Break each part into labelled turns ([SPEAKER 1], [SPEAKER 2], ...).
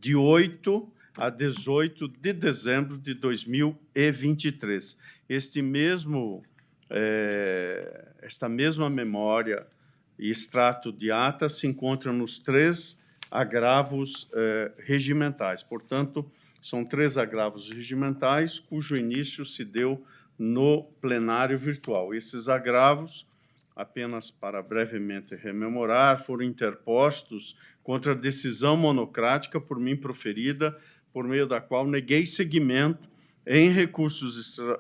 [SPEAKER 1] de 8 a 18 de dezembro de 2023. Esta mesma memória e extrato de ata se encontra nos 3 agravos regimentais. Portanto, são 3 agravos regimentais cujo início se deu no plenário virtual. Esses agravos, apenas para brevemente rememorar, foram interpostos contra a decisão monocrática por mim proferida, por meio da qual neguei seguimento em recurso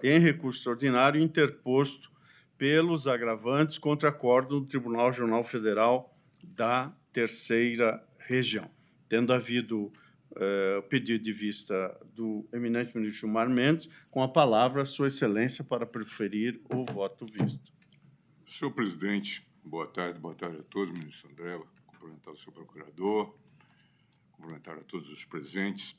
[SPEAKER 1] extraordinário interposto pelos agravantes contra acórdão do Tribunal Regional Federal da Terceira Região. Tendo havido o pedido de vista do eminente ministro Gilmar Mendes, com a palavra, Sua Excelência, para preferir o voto visto.
[SPEAKER 2] Senhor presidente, boa tarde a todos, ministro André, cumprimentar o senhor procurador, cumprimentar a todos os presentes.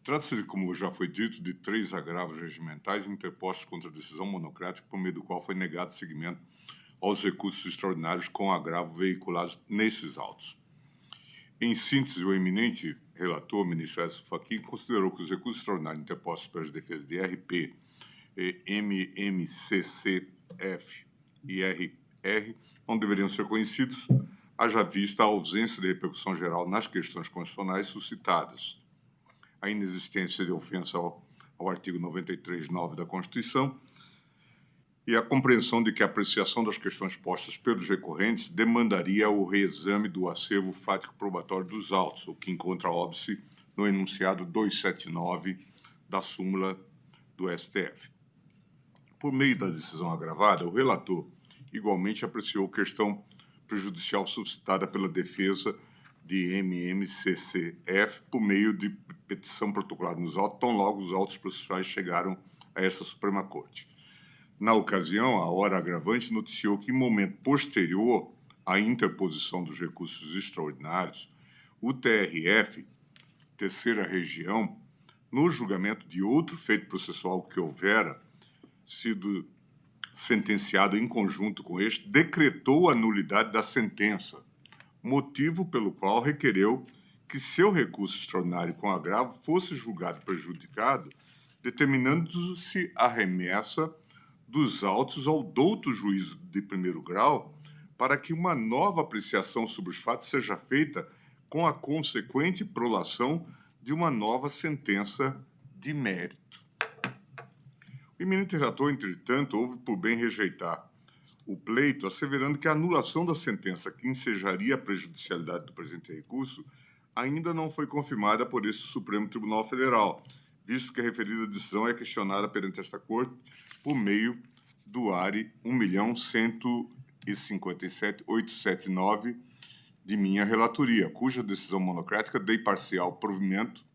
[SPEAKER 2] Trata-se, de, como já foi dito, de 3 agravos regimentais interpostos contra a decisão monocrática, por meio do qual foi negado seguimento aos recursos extraordinários com agravo veiculados nesses autos. Em síntese, o eminente relator, ministro Edson Fachin, considerou que os recursos extraordinários interpostos pelas defesas de RP, MMCCF e RR não deveriam ser conhecidos, haja vista a ausência de repercussão geral nas questões constitucionais suscitadas, a inexistência de ofensa ao artigo 93(9) da Constituição e a compreensão de que a apreciação das questões postas pelos recorrentes demandaria o reexame do acervo fático probatório dos autos, o que encontra óbice no enunciado 279 da súmula do STF. Por meio da decisão agravada, o relator igualmente apreciou questão prejudicial suscitada pela defesa de MMCCF por meio de petição protocolada nos autos, tão logo os autos processuais chegaram a essa Suprema Corte. Na ocasião, a hora agravante noticiou que, em momento posterior à interposição dos recursos extraordinários, o TRF, Terceira Região, no julgamento de outro feito processual que houvera sido sentenciado em conjunto com este, decretou a nulidade da sentença, motivo pelo qual requereu que seu recurso extraordinário com agravo fosse julgado prejudicado, determinando-se a remessa dos autos ao douto juízo de primeiro grau para que uma nova apreciação sobre os fatos seja feita com a consequente prolação de uma nova sentença de mérito. O eminente relator, entretanto, houve por bem rejeitar o pleito, asseverando que a anulação da sentença que ensejaria a prejudicialidade do presente recurso ainda não foi confirmada por esse Supremo Tribunal Federal, visto que a referida decisão é questionada perante esta Corte por meio do ARE 1.157.879 de minha relatoria, cuja decisão monocrática dei parcial provimento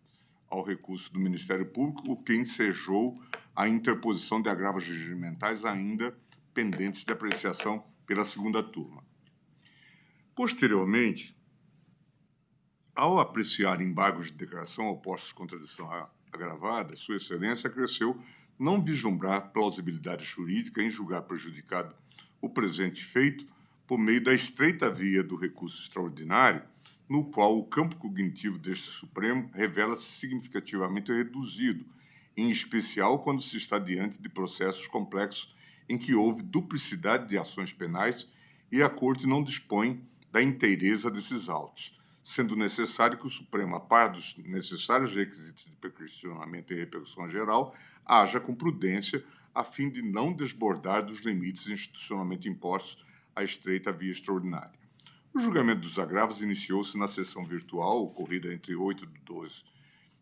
[SPEAKER 2] ao recurso do Ministério Público, o que ensejou a interposição de agravos regimentais ainda pendentes de apreciação pela segunda turma. Posteriormente, ao apreciar embargos de declaração opostos contra a decisão agravada, Sua Excelência cresceu não vislumbrar plausibilidade jurídica em julgar prejudicado o presente feito por meio da estreita via do recurso extraordinário, no qual o campo cognitivo deste Supremo revela-se significativamente reduzido, em especial quando se está diante de processos complexos em que houve duplicidade de ações penais e a Corte não dispõe da inteireza desses autos, sendo necessário que o Supremo, a par dos necessários requisitos de questionamento e repercussão geral, haja com prudência a fim de não desbordar dos limites institucionalmente impostos à estreita via extraordinária. O julgamento dos agravos iniciou-se na sessão virtual, ocorrida entre 8 de 12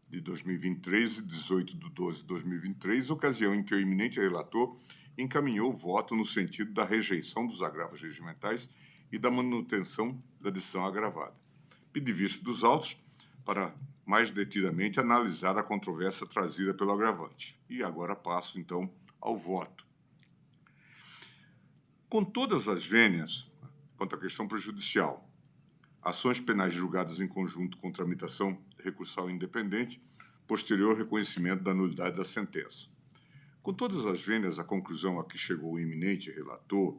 [SPEAKER 2] de 2023 e 18 de 12 de 2023, ocasião em que o eminente relator encaminhou o voto no sentido da rejeição dos agravos regimentais e da manutenção da decisão agravada. Pedi vista dos autos para, mais detidamente, analisar a controvérsia trazida pelo agravante. E agora passo, então, ao voto. Com todas as vênias, quanto à questão prejudicial, ações penais julgadas em conjunto com tramitação recursal independente, posterior reconhecimento da nulidade da sentença. Com todas as vênias, a conclusão a que chegou o eminente relator,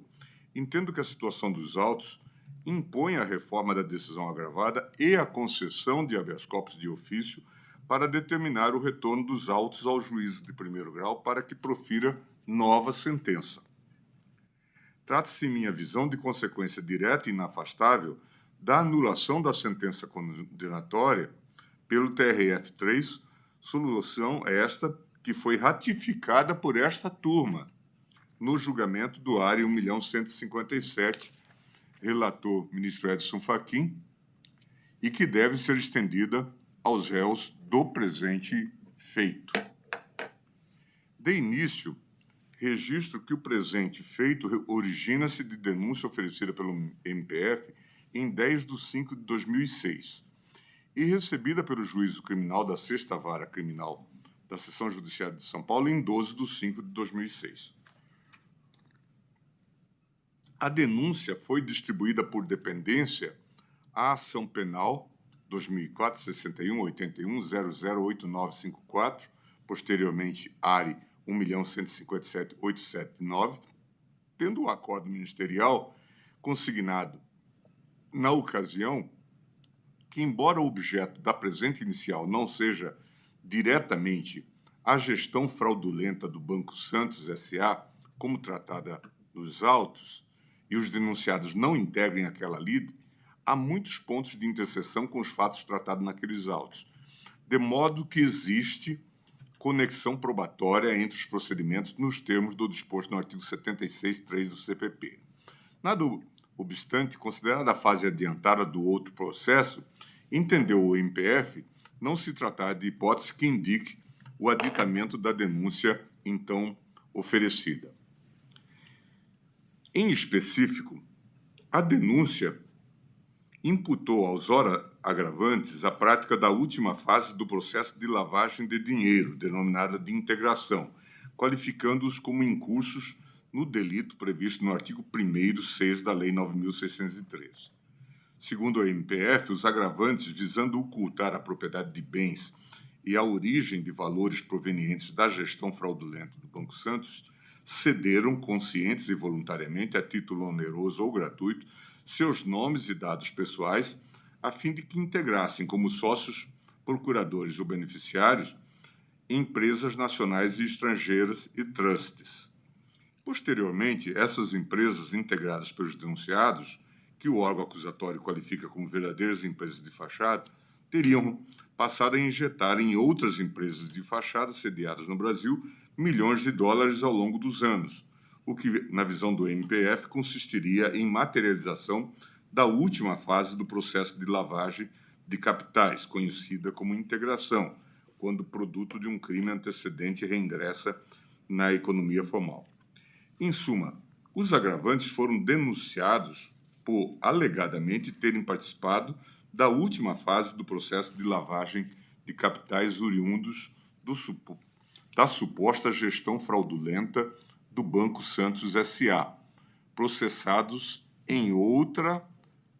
[SPEAKER 2] entendo que a situação dos autos impõe a reforma da decisão agravada e a concessão de habeas corpus de ofício para determinar o retorno dos autos ao juízo de primeiro grau para que profira nova sentença. Trata-se, em minha visão, de consequência direta e inafastável da anulação da sentença condenatória pelo TRF3, solução esta que foi ratificada por esta turma no julgamento do ARE 1.157, relator ministro Edson Fachin, e que deve ser estendida aos réus do presente feito. De início, registro que o presente feito origina-se de denúncia oferecida pelo MPF em 10/5/2006 e recebida pelo juízo criminal da 6ª Vara Criminal da Seção Judiciária de São Paulo em 12/5/2006. A denúncia foi distribuída por dependência à ação penal 2004 61 81 008954, posteriormente ARE 1.157.879, tendo o acordo ministerial consignado na ocasião que, embora o objeto da presente inicial não seja diretamente a gestão fraudulenta do Banco Santos S.A., como tratada nos autos, e os denunciados não integrem aquela lide, há muitos pontos de interseção com os fatos tratados naqueles autos, de modo que existe conexão probatória entre os procedimentos nos termos do disposto no artigo 76.3 do CPP. Nada obstante, considerada a fase adiantada do outro processo, entendeu o MPF não se tratar de hipótese que indique o aditamento da denúncia então oferecida. Em específico, a denúncia imputou aos ora agravantes a prática da última fase do processo de lavagem de dinheiro, denominada de integração, qualificando-os como incursos no delito previsto no artigo 1º, 6 da Lei 9.603. Segundo a MPF, os agravantes, visando ocultar a propriedade de bens e a origem de valores provenientes da gestão fraudulenta do Banco Santos, cederam conscientes e voluntariamente, a título oneroso ou gratuito, seus nomes e dados pessoais, a fim de que integrassem como sócios, procuradores ou beneficiários empresas nacionais e estrangeiras e trusts. Posteriormente, essas empresas integradas pelos denunciados, que o órgão acusatório qualifica como verdadeiras empresas de fachada, teriam passado a injetar em outras empresas de fachada sediadas no Brasil milhões de dólares ao longo dos anos, o que, na visão do MPF, consistiria em materialização da última fase do processo de lavagem de capitais, conhecida como integração, quando o produto de um crime antecedente reingressa na economia formal. Em suma, os agravantes foram denunciados por, alegadamente, terem participado da última fase do processo de lavagem de capitais oriundos da suposta gestão fraudulenta do Banco Santos S.A., processados em outra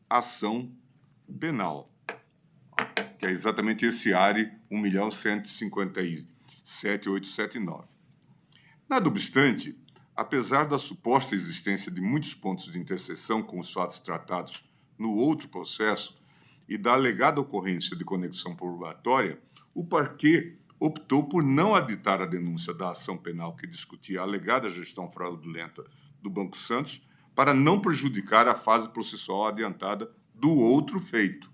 [SPEAKER 2] ação penal, que é exatamente esse ARE 1.157.879. Nada obstante, apesar da suposta existência de muitos pontos de interseção com os fatos tratados no outro processo e da alegada ocorrência de conexão probatória, o parquê optou por não aditar a denúncia da ação penal que discutia a alegada gestão fraudulenta do Banco Santos para não prejudicar a fase processual adiantada do outro feito.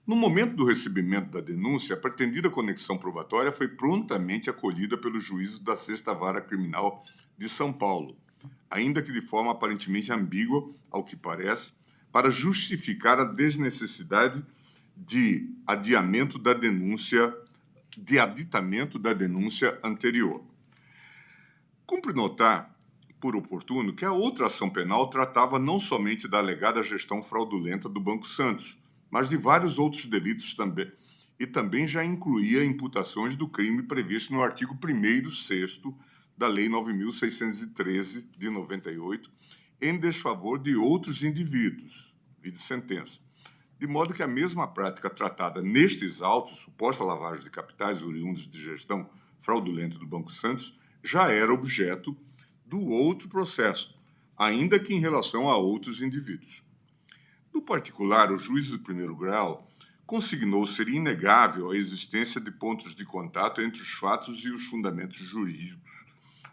[SPEAKER 2] No momento do recebimento da denúncia, a pretendida conexão probatória foi prontamente acolhida pelo juízo da 6ª Vara Criminal de São Paulo, ainda que de forma aparentemente ambígua, ao que parece, para justificar a desnecessidade de aditamento da denúncia anterior. Cumpre notar, por oportuno, que a outra ação penal tratava não somente da alegada gestão fraudulenta do Banco Santos, mas de vários outros delitos também, e também já incluía imputações do crime previsto no artigo 1º, 6º da Lei 9.613, de 98, em desfavor de outros indivíduos, vide sentença. De modo que a mesma prática tratada nestes autos, suposta lavagem de capitais oriundos de gestão fraudulenta do Banco Santos, já era objeto do outro processo, ainda que em relação a outros indivíduos. No particular, o juiz de primeiro grau consignou ser inegável a existência de pontos de contato entre os fatos e os fundamentos jurídicos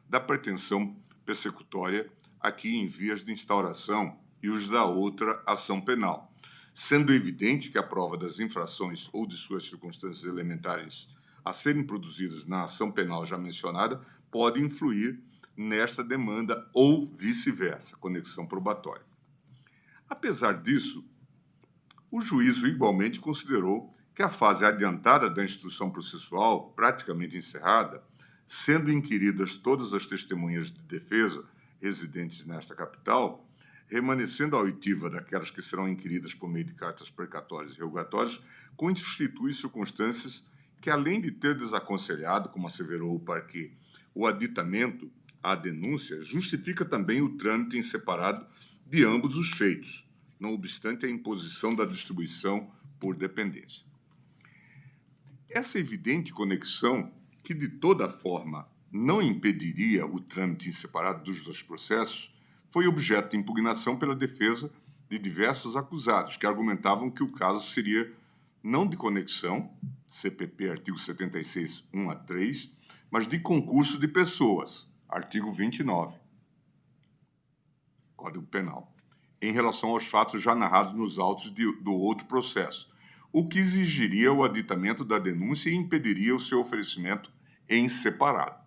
[SPEAKER 2] da pretensão persecutória aqui em vias de instauração e os da outra ação penal, sendo evidente que a prova das infrações ou de suas circunstâncias elementares a serem produzidas na ação penal já mencionada pode influir nesta demanda ou vice-versa, conexão probatória. Apesar disso, o juízo igualmente considerou que a fase adiantada da instrução processual, praticamente encerrada, sendo inquiridas todas as testemunhas de defesa residentes nesta capital, remanescendo a oitiva daquelas que serão inquiridas por meio de cartas precatórias e rogatórias, constitui circunstâncias que, além de ter desaconselhado, como asseverou o parquet, o aditamento à denúncia, justifica também o trâmite em separado de ambos os feitos, não obstante a imposição da distribuição por dependência. Essa evidente conexão, que de toda forma não impediria o trâmite em separado dos dois processos, foi objeto de impugnação pela defesa de diversos acusados, que argumentavam que o caso seria não de conexão, CPP, artigo 76, 1 a 3, mas de concurso de pessoas, artigo 29, Código Penal, em relação aos fatos já narrados nos autos do outro processo, o que exigiria o aditamento da denúncia e impediria o seu oferecimento em separado.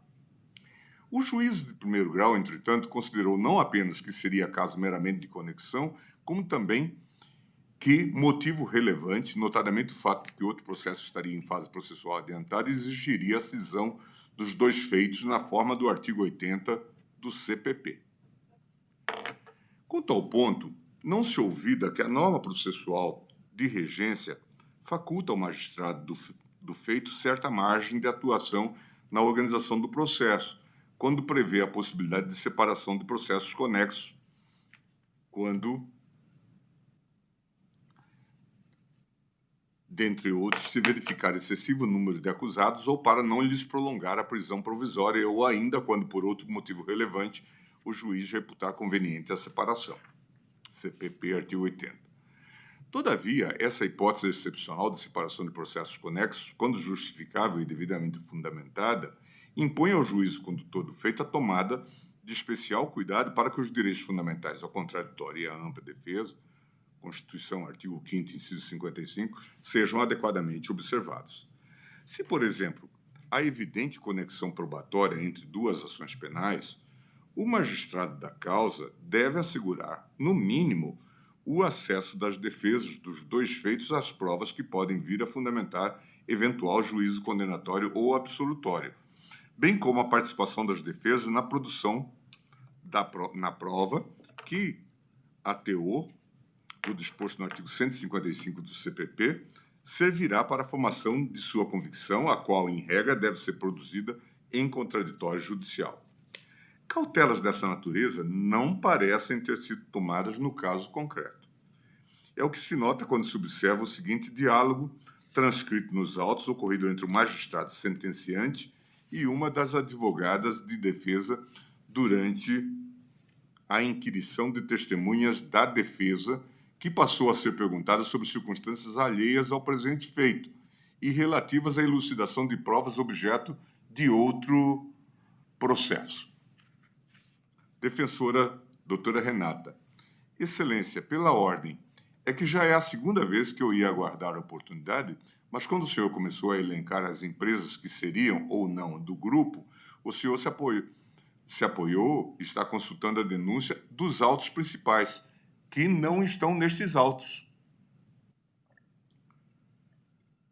[SPEAKER 2] O juiz de primeiro grau, entretanto, considerou não apenas que seria caso meramente de conexão, como também que motivo relevante, notadamente o fato de que outro processo estaria em fase processual adiantada, exigiria a cisão dos dois feitos na forma do artigo 80 do CPP. Quanto ao ponto, não se ouvida que a norma processual de regência faculta ao magistrado do feito certa margem de atuação na organização do processo, quando prevê a possibilidade de separação de processos conexos, quando, dentre outros, se verificar excessivo número de acusados ou para não lhes prolongar a prisão provisória ou ainda quando, por outro motivo relevante, o juiz reputar conveniente a separação. CPP, artigo 80. Todavia, essa hipótese excepcional de separação de processos conexos, quando justificável e devidamente fundamentada, impõe ao juízo condutor do feito a tomada de especial cuidado para que os direitos fundamentais ao contraditório e à ampla defesa, Constituição, artigo 5º, inciso 55, sejam adequadamente observados. Se, por exemplo, há evidente conexão probatória entre duas ações penais, o magistrado da causa deve assegurar, no mínimo, o acesso das defesas dos dois feitos às provas que podem vir a fundamentar eventual juízo condenatório ou absolutório, bem como a participação das defesas na produção na prova que, a teor do disposto no artigo 155 do CPP, servirá para a formação de sua convicção, a qual, em regra, deve ser produzida em contraditório judicial. Cautelas dessa natureza não parecem ter sido tomadas no caso concreto. É o que se nota quando se observa o seguinte diálogo transcrito nos autos ocorrido entre o magistrado sentenciante e uma das advogadas de defesa durante a inquirição de testemunhas da defesa, que passou a ser perguntada sobre circunstâncias alheias ao presente feito e relativas à elucidação de provas objeto de outro processo. Defensora, doutora Renata. Excelência, pela ordem, é que já é a segunda vez que eu ia aguardar a oportunidade, mas quando o senhor começou a elencar as empresas que seriam ou não do grupo, o senhor se apoiou, está consultando a denúncia dos autos principais, que não estão nestes autos.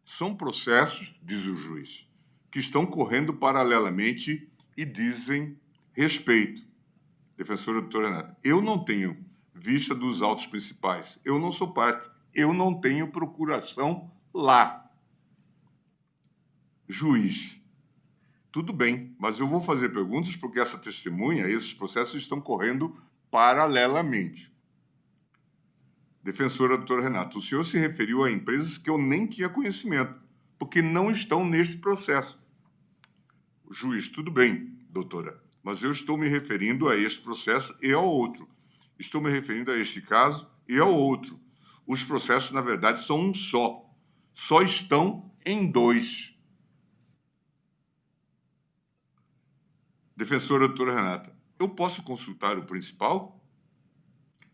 [SPEAKER 2] São processos, diz o juiz, que estão correndo paralelamente e dizem respeito. Defensora doutora Renata, eu não tenho vista dos autos principais, eu não sou parte, eu não tenho procuração lá. Juiz, tudo bem, mas eu vou fazer perguntas porque essa testemunha, esses processos estão correndo paralelamente. Defensora doutora Renata, o senhor se referiu a empresas que eu nem tinha conhecimento, porque não estão nesse processo. Juiz, tudo bem, doutora, mas eu estou me referindo a este processo e ao outro. Estou me referindo a este caso e ao outro. Os processos, na verdade, são um só. Só estão em dois. Defensora doutora Renata, eu posso consultar o principal?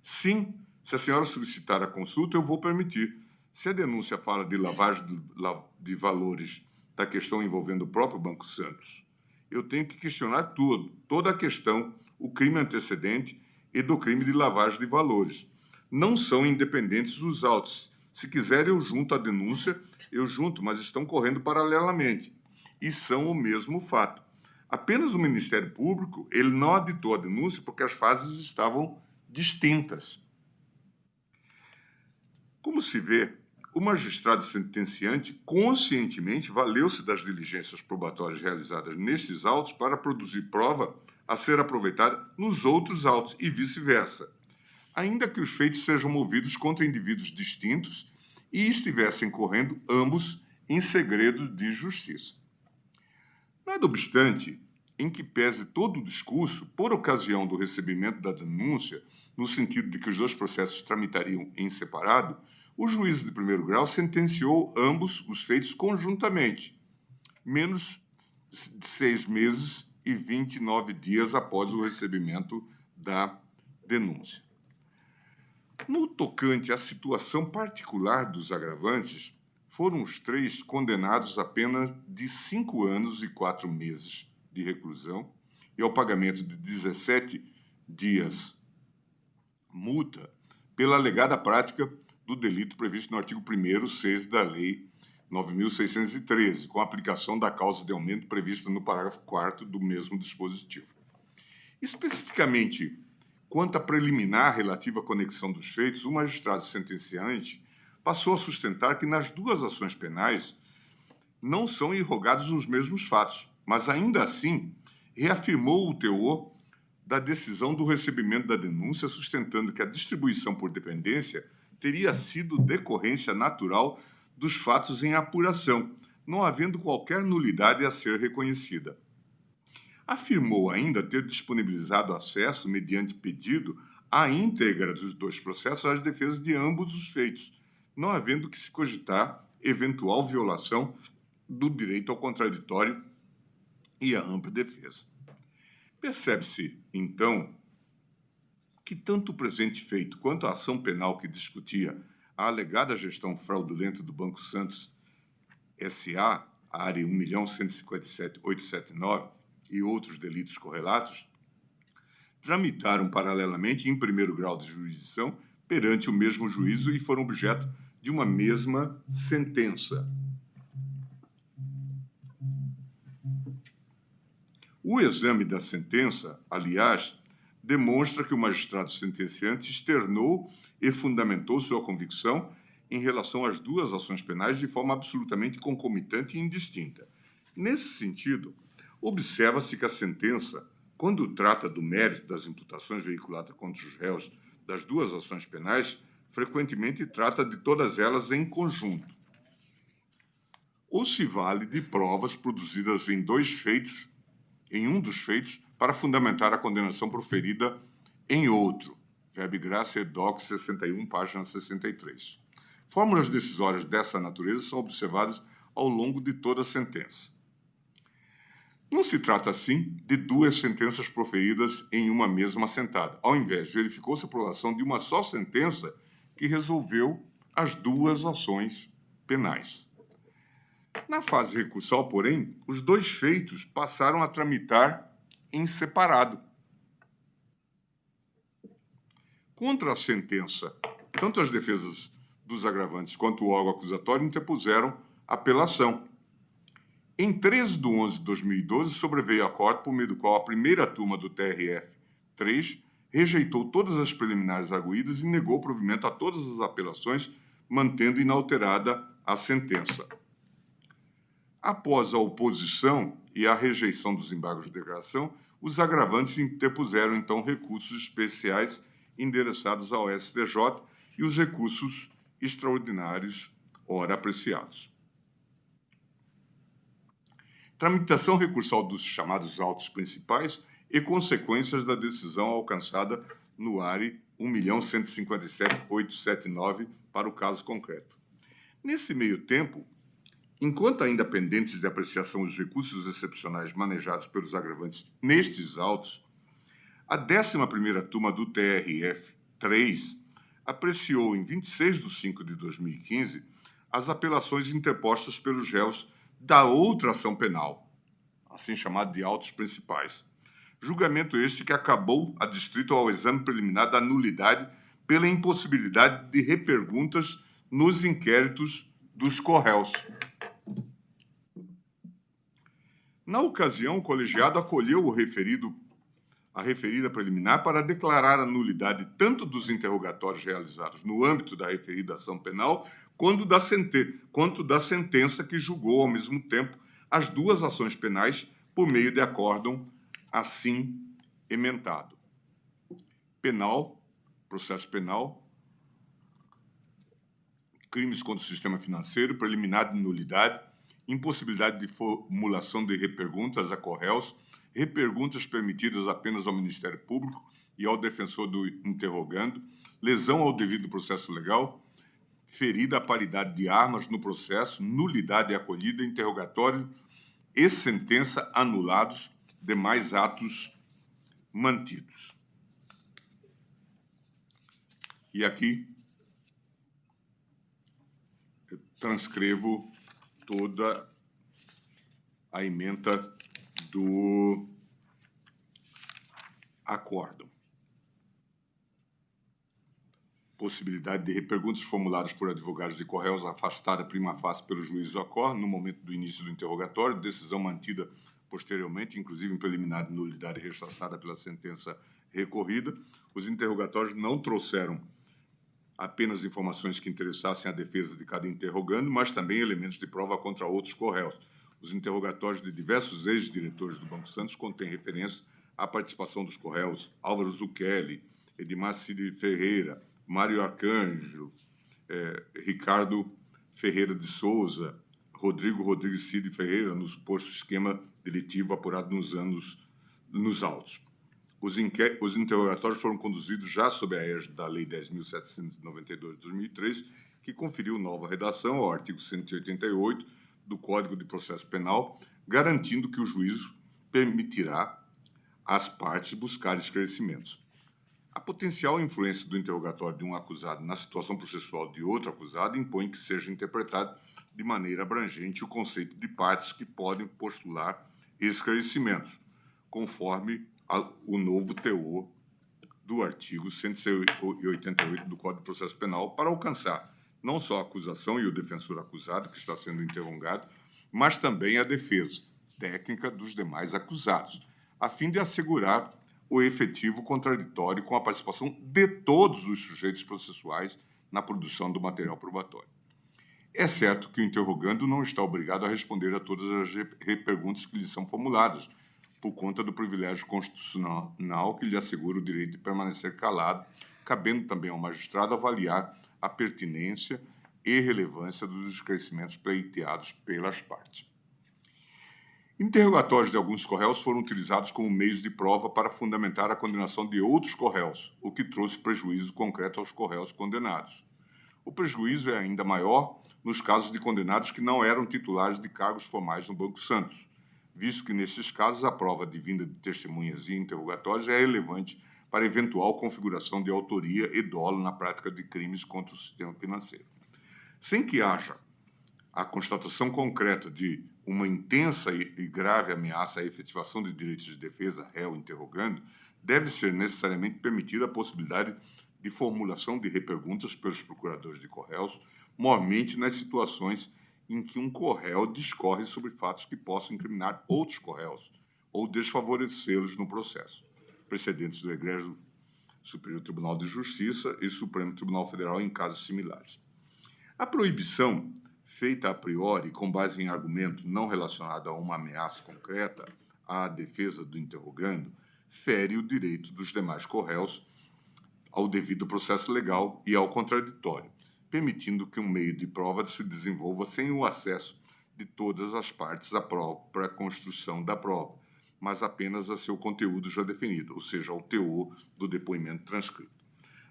[SPEAKER 2] Sim. Se a senhora solicitar a consulta, eu vou permitir. Se a denúncia fala de lavagem de valores da questão envolvendo o próprio Banco Santos, eu tenho que questionar toda a questão, o crime antecedente e do crime de lavagem de valores. Não são independentes os autos. Se quiser, eu junto a denúncia, mas estão correndo paralelamente. E são o mesmo fato. Apenas o Ministério Público, ele não aditou a denúncia porque as fases estavam distintas. Como se vê, o magistrado sentenciante conscientemente valeu-se das diligências probatórias realizadas nestes autos para produzir prova a ser aproveitada nos outros autos e vice-versa, ainda que os feitos sejam movidos contra indivíduos distintos e estivessem correndo ambos em segredo de justiça. Nada obstante, em que pese todo o discurso, por ocasião do recebimento da denúncia, no sentido de que os dois processos tramitariam em separado, o juízo de primeiro grau sentenciou ambos os feitos conjuntamente, menos de 6 meses e 29 dias após o recebimento da denúncia. No tocante à situação particular dos agravantes, foram os 3 condenados a pena de 5 anos e 4 meses de reclusão e ao pagamento de 17 dias multa pela alegada prática do delito previsto no artigo 1º, 6 da Lei 9.613, com a aplicação da causa de aumento prevista no parágrafo 4º do mesmo dispositivo. Especificamente, quanto à preliminar relativa à conexão dos feitos, o magistrado sentenciante passou a sustentar que nas duas ações penais não são irrogados os mesmos fatos, mas ainda assim reafirmou o teor da decisão do recebimento da denúncia, sustentando que a distribuição por dependência teria sido decorrência natural dos fatos em apuração, não havendo qualquer nulidade a ser reconhecida. Afirmou ainda ter disponibilizado acesso, mediante pedido, à íntegra dos 2 processos às defesas de ambos os feitos, não havendo que se cogitar eventual violação do direito ao contraditório e à ampla defesa. Percebe-se, então, que tanto o presente feito quanto a ação penal que discutia a alegada gestão fraudulenta do Banco Santos S.A., a área 1.157.879, e outros delitos correlatos, tramitaram paralelamente em primeiro grau de jurisdição perante o mesmo juízo e foram objeto de uma mesma sentença. O exame da sentença, aliás, demonstra que o magistrado sentenciante externou e fundamentou sua convicção em relação às duas ações penais de forma absolutamente concomitante e indistinta. Nesse sentido, observa-se que a sentença, quando trata do mérito das imputações veiculadas contra os réus das duas ações penais, frequentemente trata de todas elas em conjunto, ou se vale de provas produzidas em um dos feitos, para fundamentar a condenação proferida em outro. Verbe Graça Doc 61, página 63. Fórmulas decisórias dessa natureza são observadas ao longo de toda a sentença. Não se trata, assim, de 2 sentenças proferidas em uma mesma sentada. Ao invés, verificou-se a aprovação de uma só sentença que resolveu as 2 ações penais. Na fase recursal, porém, os 2 feitos passaram a tramitar em separado. Contra a sentença, tanto as defesas dos agravantes quanto o órgão acusatório interpuseram apelação. Em 13 de 11 de 2012, sobreveio acordo por meio do qual a primeira turma do TRF-3 rejeitou todas as preliminares arguídas e negou provimento a todas as apelações, mantendo inalterada a sentença. Após a oposição e a rejeição dos embargos de declaração, os agravantes interpuseram, então, recursos especiais endereçados ao STJ e os recursos extraordinários, ora apreciados. Tramitação recursal dos chamados autos principais e consequências da decisão alcançada no ARE 1.157.879 para o caso concreto. Nesse meio tempo, enquanto ainda pendentes de apreciação os recursos excepcionais manejados pelos agravantes nestes autos, a 11ª turma do TRF-3 apreciou, em 26 de 5 de 2015, as apelações interpostas pelos réus da outra ação penal, assim chamada de autos principais. Julgamento este que acabou adstrito ao exame preliminar da nulidade pela impossibilidade de reperguntas nos inquéritos dos corréus. Na ocasião, o colegiado acolheu a referida preliminar para declarar a nulidade tanto dos interrogatórios realizados no âmbito da referida ação penal, quanto da sentença que julgou, ao mesmo tempo, as duas ações penais por meio de acórdão assim emendado. Processo penal, crimes contra o sistema financeiro, preliminar de nulidade, impossibilidade de formulação de reperguntas a corréus, reperguntas permitidas apenas ao Ministério Público e ao defensor do interrogando, lesão ao devido processo legal, ferida à paridade de armas no processo, nulidade acolhida, interrogatório e sentença anulados, demais atos mantidos. E aqui eu transcrevo toda a ementa do acórdão. Possibilidade de reperguntas formuladas por advogados de corréus afastada prima facie pelo juiz do acórdão no momento do início do interrogatório, decisão mantida posteriormente, inclusive em preliminar de nulidade rechaçada pela sentença recorrida. Os interrogatórios não trouxeram apenas informações que interessassem a defesa de cada interrogando, mas também elementos de prova contra outros corréus. Os interrogatórios de diversos ex-diretores do Banco Santos contêm referência à participação dos corréus Álvaro Zucchelli, Edmar Cid Ferreira, Mário Arcanjo, Ricardo Ferreira de Souza, Rodrigo Rodrigues Cid Ferreira, no suposto esquema delitivo apurado nos autos. Os interrogatórios foram conduzidos já sob a égide da Lei 10.792 de 2003, que conferiu nova redação ao artigo 188 do Código de Processo Penal, garantindo que o juízo permitirá às partes buscar esclarecimentos. A potencial influência do interrogatório de um acusado na situação processual de outro acusado impõe que seja interpretado de maneira abrangente o conceito de partes que podem postular esclarecimentos, conforme o novo teor do artigo 188 do Código de Processo Penal, para alcançar não só a acusação e o defensor acusado, que está sendo interrogado, mas também a defesa técnica dos demais acusados, a fim de assegurar o efetivo contraditório com a participação de todos os sujeitos processuais na produção do material probatório. É certo que o interrogando não está obrigado a responder a todas as perguntas que lhe são formuladas, por conta do privilégio constitucional que lhe assegura o direito de permanecer calado, cabendo também ao magistrado avaliar a pertinência e relevância dos esclarecimentos pleiteados pelas partes. Interrogatórios de alguns corréus foram utilizados como meios de prova para fundamentar a condenação de outros corréus, o que trouxe prejuízo concreto aos corréus condenados. O prejuízo é ainda maior nos casos de condenados que não eram titulares de cargos formais no Banco Santos, visto que, nesses casos, a prova advinda de testemunhas e interrogatórios é relevante para eventual configuração de autoria e dolo na prática de crimes contra o sistema financeiro. Sem que haja a constatação concreta de uma intensa e grave ameaça à efetivação de direitos de defesa, réu interrogando, deve ser necessariamente permitida a possibilidade de formulação de reperguntas pelos procuradores de corréus, mormente nas situações em que um corréu discorre sobre fatos que possam incriminar outros corréus ou desfavorecê-los no processo, precedentes do Egrégio Superior Tribunal de Justiça e Supremo Tribunal Federal em casos similares. A proibição, feita a priori com base em argumento não relacionado a uma ameaça concreta à defesa do interrogando, fere o direito dos demais corréus ao devido processo legal e ao contraditório, permitindo que um meio de prova se desenvolva sem o acesso de todas as partes à própria construção da prova, mas apenas a seu conteúdo já definido, ou seja, ao teor do depoimento transcrito.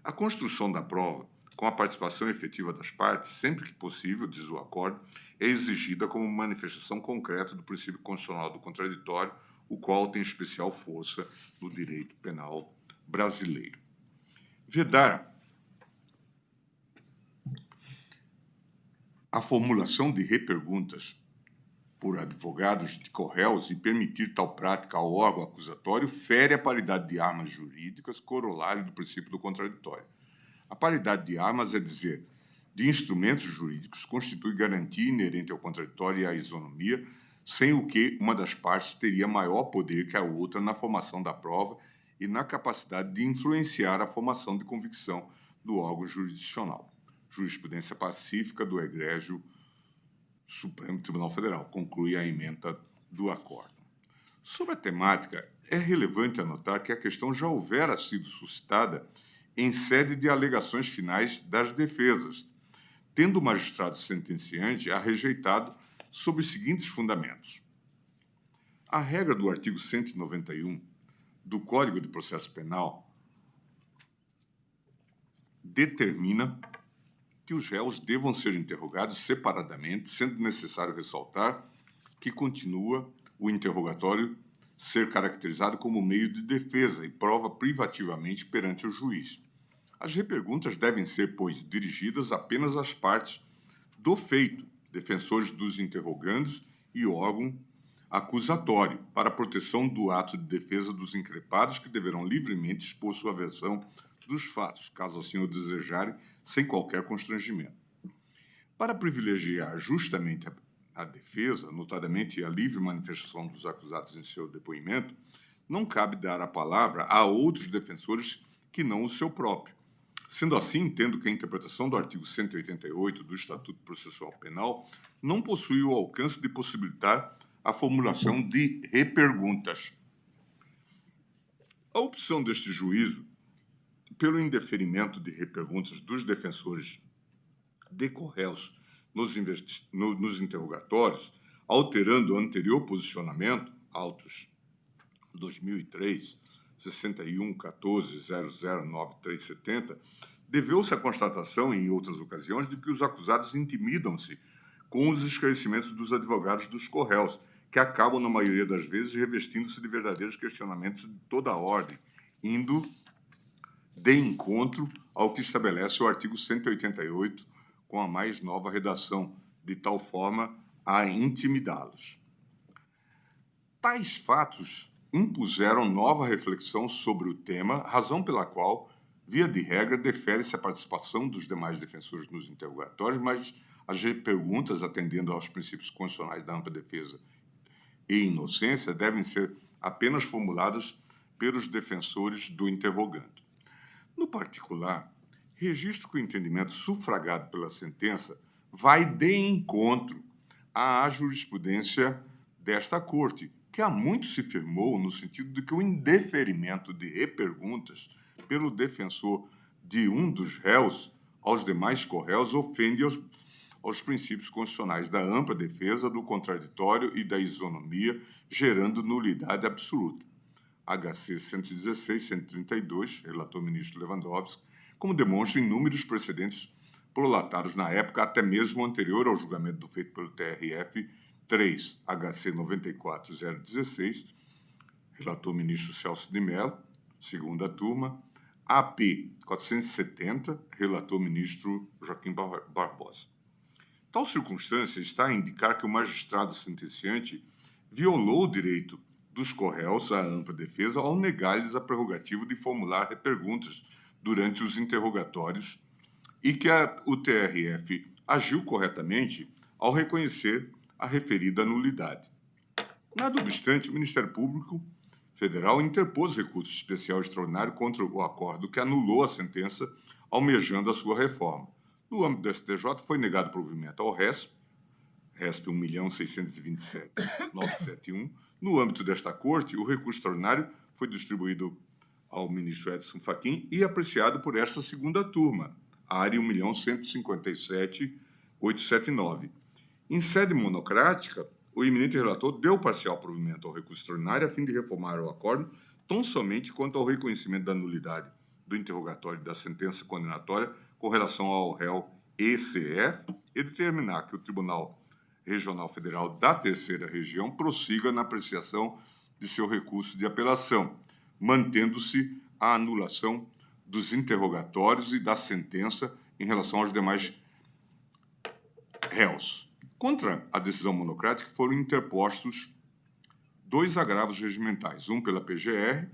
[SPEAKER 2] A construção da prova, com a participação efetiva das partes, sempre que possível, diz o acordo, é exigida como manifestação concreta do princípio constitucional do contraditório, o qual tem especial força no direito penal brasileiro. Vedar a formulação de reperguntas por advogados de corréus e permitir tal prática ao órgão acusatório fere a paridade de armas jurídicas, corolário do princípio do contraditório. A paridade de armas, é dizer, de instrumentos jurídicos, constitui garantia inerente ao contraditório e à isonomia, sem o que uma das partes teria maior poder que a outra na formação da prova e na capacidade de influenciar a formação de convicção do órgão jurisdicional. Jurisprudência pacífica do egrégio Supremo Tribunal Federal, conclui a ementa do acordo. Sobre a temática, é relevante anotar que a questão já houvera sido suscitada em sede de alegações finais das defesas, tendo o magistrado sentenciante a rejeitado sob os seguintes fundamentos. A regra do artigo 191 do Código de Processo Penal determina que os réus devam ser interrogados separadamente, sendo necessário ressaltar que continua o interrogatório ser caracterizado como meio de defesa e prova privativamente perante o juiz. As reperguntas devem ser, pois, dirigidas apenas às partes do feito, defensores dos interrogandos e órgão acusatório, para a proteção do ato de defesa dos increpados, que deverão livremente expor sua versão dos fatos, caso assim o desejarem, sem qualquer constrangimento. Para privilegiar justamente a defesa, notadamente a livre manifestação dos acusados em seu depoimento, não cabe dar a palavra a outros defensores que não o seu próprio. Sendo assim, entendo que a interpretação do artigo 188 do Estatuto Processual Penal não possui o alcance de possibilitar a formulação de reperguntas. A opção deste juízo pelo indeferimento de reperguntas dos defensores de corréus nos interrogatórios, alterando o anterior posicionamento, autos 2003, 61.14.009370, deveu-se à constatação, em outras ocasiões, de que os acusados intimidam-se com os esclarecimentos dos advogados dos corréus, que acabam, na maioria das vezes, revestindo-se de verdadeiros questionamentos de toda a ordem, indo de encontro ao que estabelece o artigo 188, com a mais nova redação, de tal forma a intimidá-los. Tais fatos impuseram nova reflexão sobre o tema, razão pela qual, via de regra, defere-se a participação dos demais defensores nos interrogatórios, mas as perguntas, atendendo aos princípios constitucionais da ampla defesa e inocência, devem ser apenas formuladas pelos defensores do interrogando. No particular, registro que o entendimento sufragado pela sentença vai de encontro à jurisprudência desta Corte, que há muito se firmou no sentido de que o indeferimento de reperguntas pelo defensor de um dos réus aos demais corréus ofende aos princípios constitucionais da ampla defesa, do contraditório e da isonomia, gerando nulidade absoluta. HC 116-132, relator ministro Lewandowski, como demonstram inúmeros precedentes prolatados na época, até mesmo anterior ao julgamento do feito pelo TRF 3, HC 94-016, relator ministro Celso de Mello, segunda turma, AP 470, relator ministro Joaquim Barbosa. Tal circunstância está a indicar que o magistrado sentenciante violou o direito dos corréus à ampla defesa ao negar-lhes a prerrogativa de formular reperguntas durante os interrogatórios e que o TRF agiu corretamente ao reconhecer a referida nulidade. Nada obstante, o Ministério Público Federal interpôs recurso especial extraordinário contra o acordo que anulou a sentença, almejando a sua reforma. No âmbito do STJ, foi negado provimento ao RESP 1.627.971. No âmbito desta Corte, o recurso extraordinário foi distribuído ao ministro Edson Fachin e apreciado por esta segunda turma, área 1.157.879. Em sede monocrática, o eminente relator deu parcial provimento ao recurso extraordinário a fim de reformar o acordo, tão somente quanto ao reconhecimento da nulidade do interrogatório e da sentença condenatória com relação ao réu ECF e determinar que o Tribunal Regional Federal da Terceira Região prossiga na apreciação de seu recurso de apelação, mantendo-se a anulação dos interrogatórios e da sentença em relação aos demais réus. Contra a decisão monocrática foram interpostos 2 agravos regimentais, um pela PGR,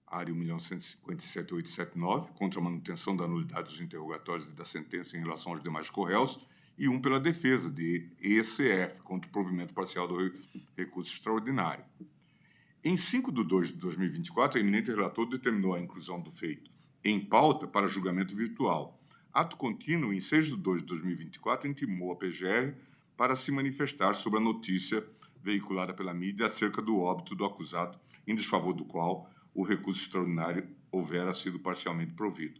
[SPEAKER 2] área 1.157.879, contra a manutenção da nulidade dos interrogatórios e da sentença em relação aos demais corréus, e um pela defesa de ECF, contra o provimento parcial do recurso extraordinário. Em 5 de 2 de 2024, o eminente relator determinou a inclusão do feito em pauta para julgamento virtual. Ato contínuo, em 6 de 2 de 2024, intimou a PGR para se manifestar sobre a notícia veiculada pela mídia acerca do óbito do acusado, em desfavor do qual o recurso extraordinário houvera sido parcialmente provido.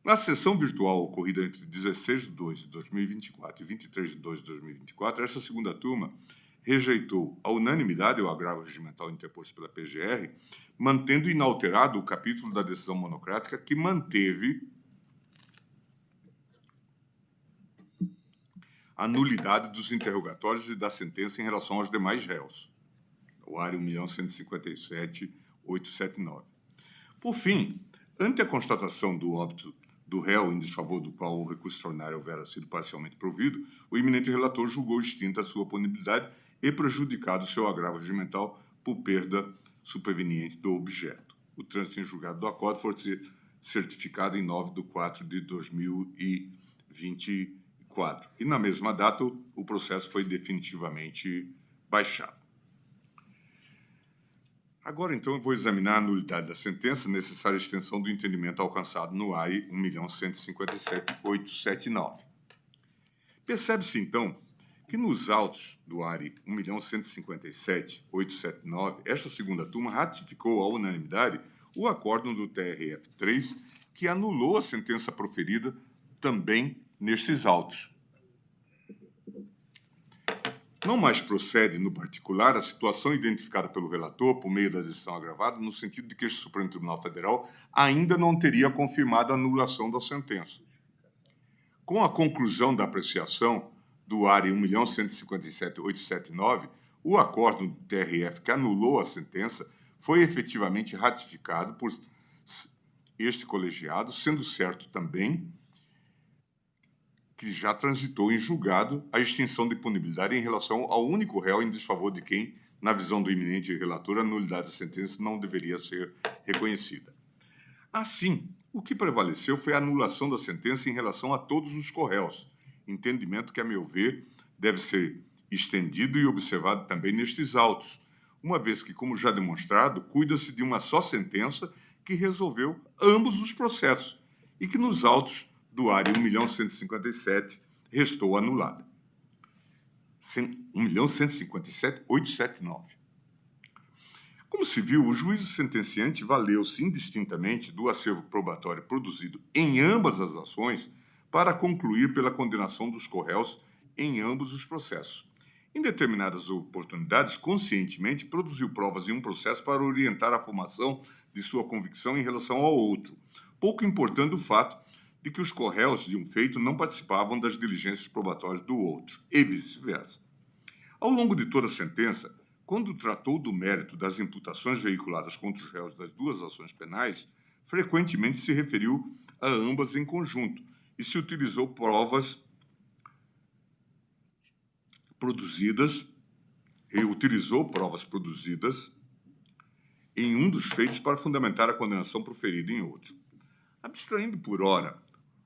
[SPEAKER 2] Na sessão virtual ocorrida entre 16 de 2 de 2024 e 23 de 2 de 2024, esta segunda turma rejeitou a unanimidade o agravo regimental interposto pela PGR, mantendo inalterado o capítulo da decisão monocrática que manteve a nulidade dos interrogatórios e da sentença em relação aos demais réus, o área 1.157.879. Por fim, ante a constatação do óbito do réu em desfavor do qual o recurso extraordinário houvera sido parcialmente provido, o eminente relator julgou extinta a sua punibilidade e prejudicado seu agravo regimental por perda superveniente do objeto. O trânsito em julgado do acordo foi certificado em 9 de 4 de 2024. E, na mesma data, o processo foi definitivamente baixado. Agora, então, eu vou examinar a nulidade da sentença, necessária extensão do entendimento alcançado no AI 1.157.879. Percebe-se, então, que nos autos do ARI 1.157.879, esta segunda turma ratificou à unanimidade o acórdão do TRF3, que anulou a sentença proferida também nestes autos. Não mais procede, no particular, a situação identificada pelo relator por meio da decisão agravada, no sentido de que este Supremo Tribunal Federal ainda não teria confirmado a anulação da sentença. Com a conclusão da apreciação do ARI 1.157.879, o acórdão do TRF que anulou a sentença foi efetivamente ratificado por este colegiado, sendo certo também que já transitou em julgado a extinção de punibilidade em relação ao único réu em desfavor de quem, na visão do eminente relator, a nulidade da sentença não deveria ser reconhecida. Assim, o que prevaleceu foi a anulação da sentença em relação a todos os corréus, entendimento que, a meu ver, deve ser estendido e observado também nestes autos, uma vez que, como já demonstrado, cuida-se de uma só sentença que resolveu ambos os processos e que nos autos do ARI 1.157 restou anulada. 1.157.879. Como se viu, o juízo sentenciante valeu-se indistintamente do acervo probatório produzido em ambas as ações para concluir pela condenação dos corréus em ambos os processos. Em determinadas oportunidades, conscientemente, produziu provas em um processo para orientar a formação de sua convicção em relação ao outro, pouco importando o fato de que os corréus de um feito não participavam das diligências probatórias do outro, e vice-versa. Ao longo de toda a sentença, quando tratou do mérito das imputações veiculadas contra os réus das duas ações penais, frequentemente se referiu a ambas em conjunto e se utilizou provas produzidas em um dos feitos para fundamentar a condenação proferida em outro. Abstraindo por ora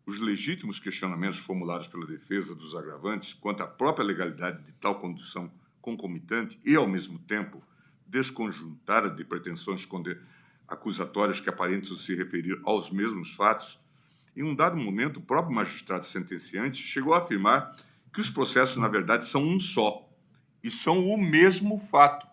[SPEAKER 2] os legítimos questionamentos formulados pela defesa dos agravantes quanto à própria legalidade de tal condução concomitante e, ao mesmo tempo, desconjuntada de pretensões acusatórias que aparentam se referir aos mesmos fatos, em um dado momento, o próprio magistrado sentenciante chegou a afirmar que os processos, na verdade, são um só e são o mesmo fato.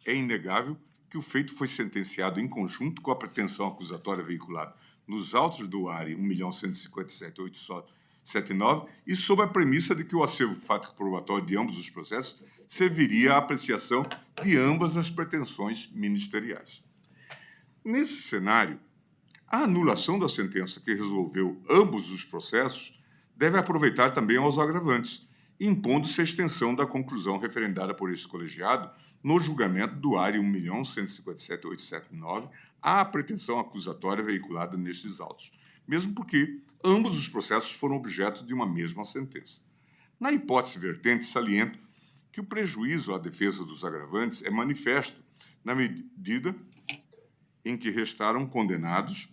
[SPEAKER 2] É inegável que o feito foi sentenciado em conjunto com a pretensão acusatória veiculada nos autos do ARI 1.157.879 79, e sob a premissa de que o acervo fático probatório de ambos os processos serviria à apreciação de ambas as pretensões ministeriais. Nesse cenário, a anulação da sentença que resolveu ambos os processos deve aproveitar também aos agravantes, impondo-se a extensão da conclusão referendada por este colegiado no julgamento do ARI 1.157.879 à pretensão acusatória veiculada nestes autos, mesmo porque ambos os processos foram objeto de uma mesma sentença. Na hipótese vertente, saliento que o prejuízo à defesa dos agravantes é manifesto na medida em que restaram condenados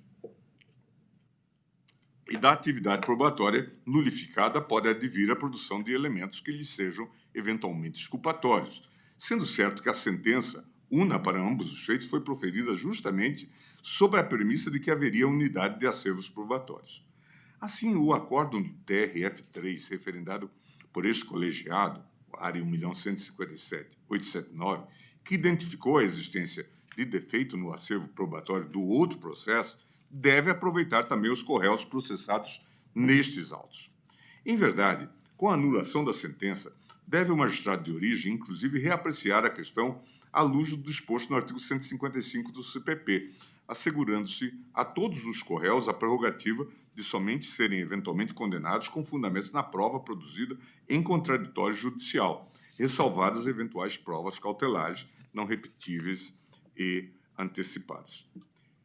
[SPEAKER 2] e da atividade probatória nulificada pode advir a produção de elementos que lhes sejam eventualmente exculpatórios, sendo certo que a sentença, una para ambos os feitos, foi proferida justamente sob a premissa de que haveria unidade de acervos probatórios. Assim, o acórdão do TRF3, referendado por este colegiado, ARI 1.157.879, que identificou a existência de defeito no acervo probatório do outro processo, deve aproveitar também os corréus processados nestes autos. Em verdade, com a anulação da sentença, deve o magistrado de origem, inclusive, reapreciar a questão à luz do disposto no artigo 155 do CPP, assegurando-se a todos os corréus a prerrogativa de somente serem eventualmente condenados com fundamentos na prova produzida em contraditório judicial, ressalvadas eventuais provas cautelares não repetíveis e antecipadas.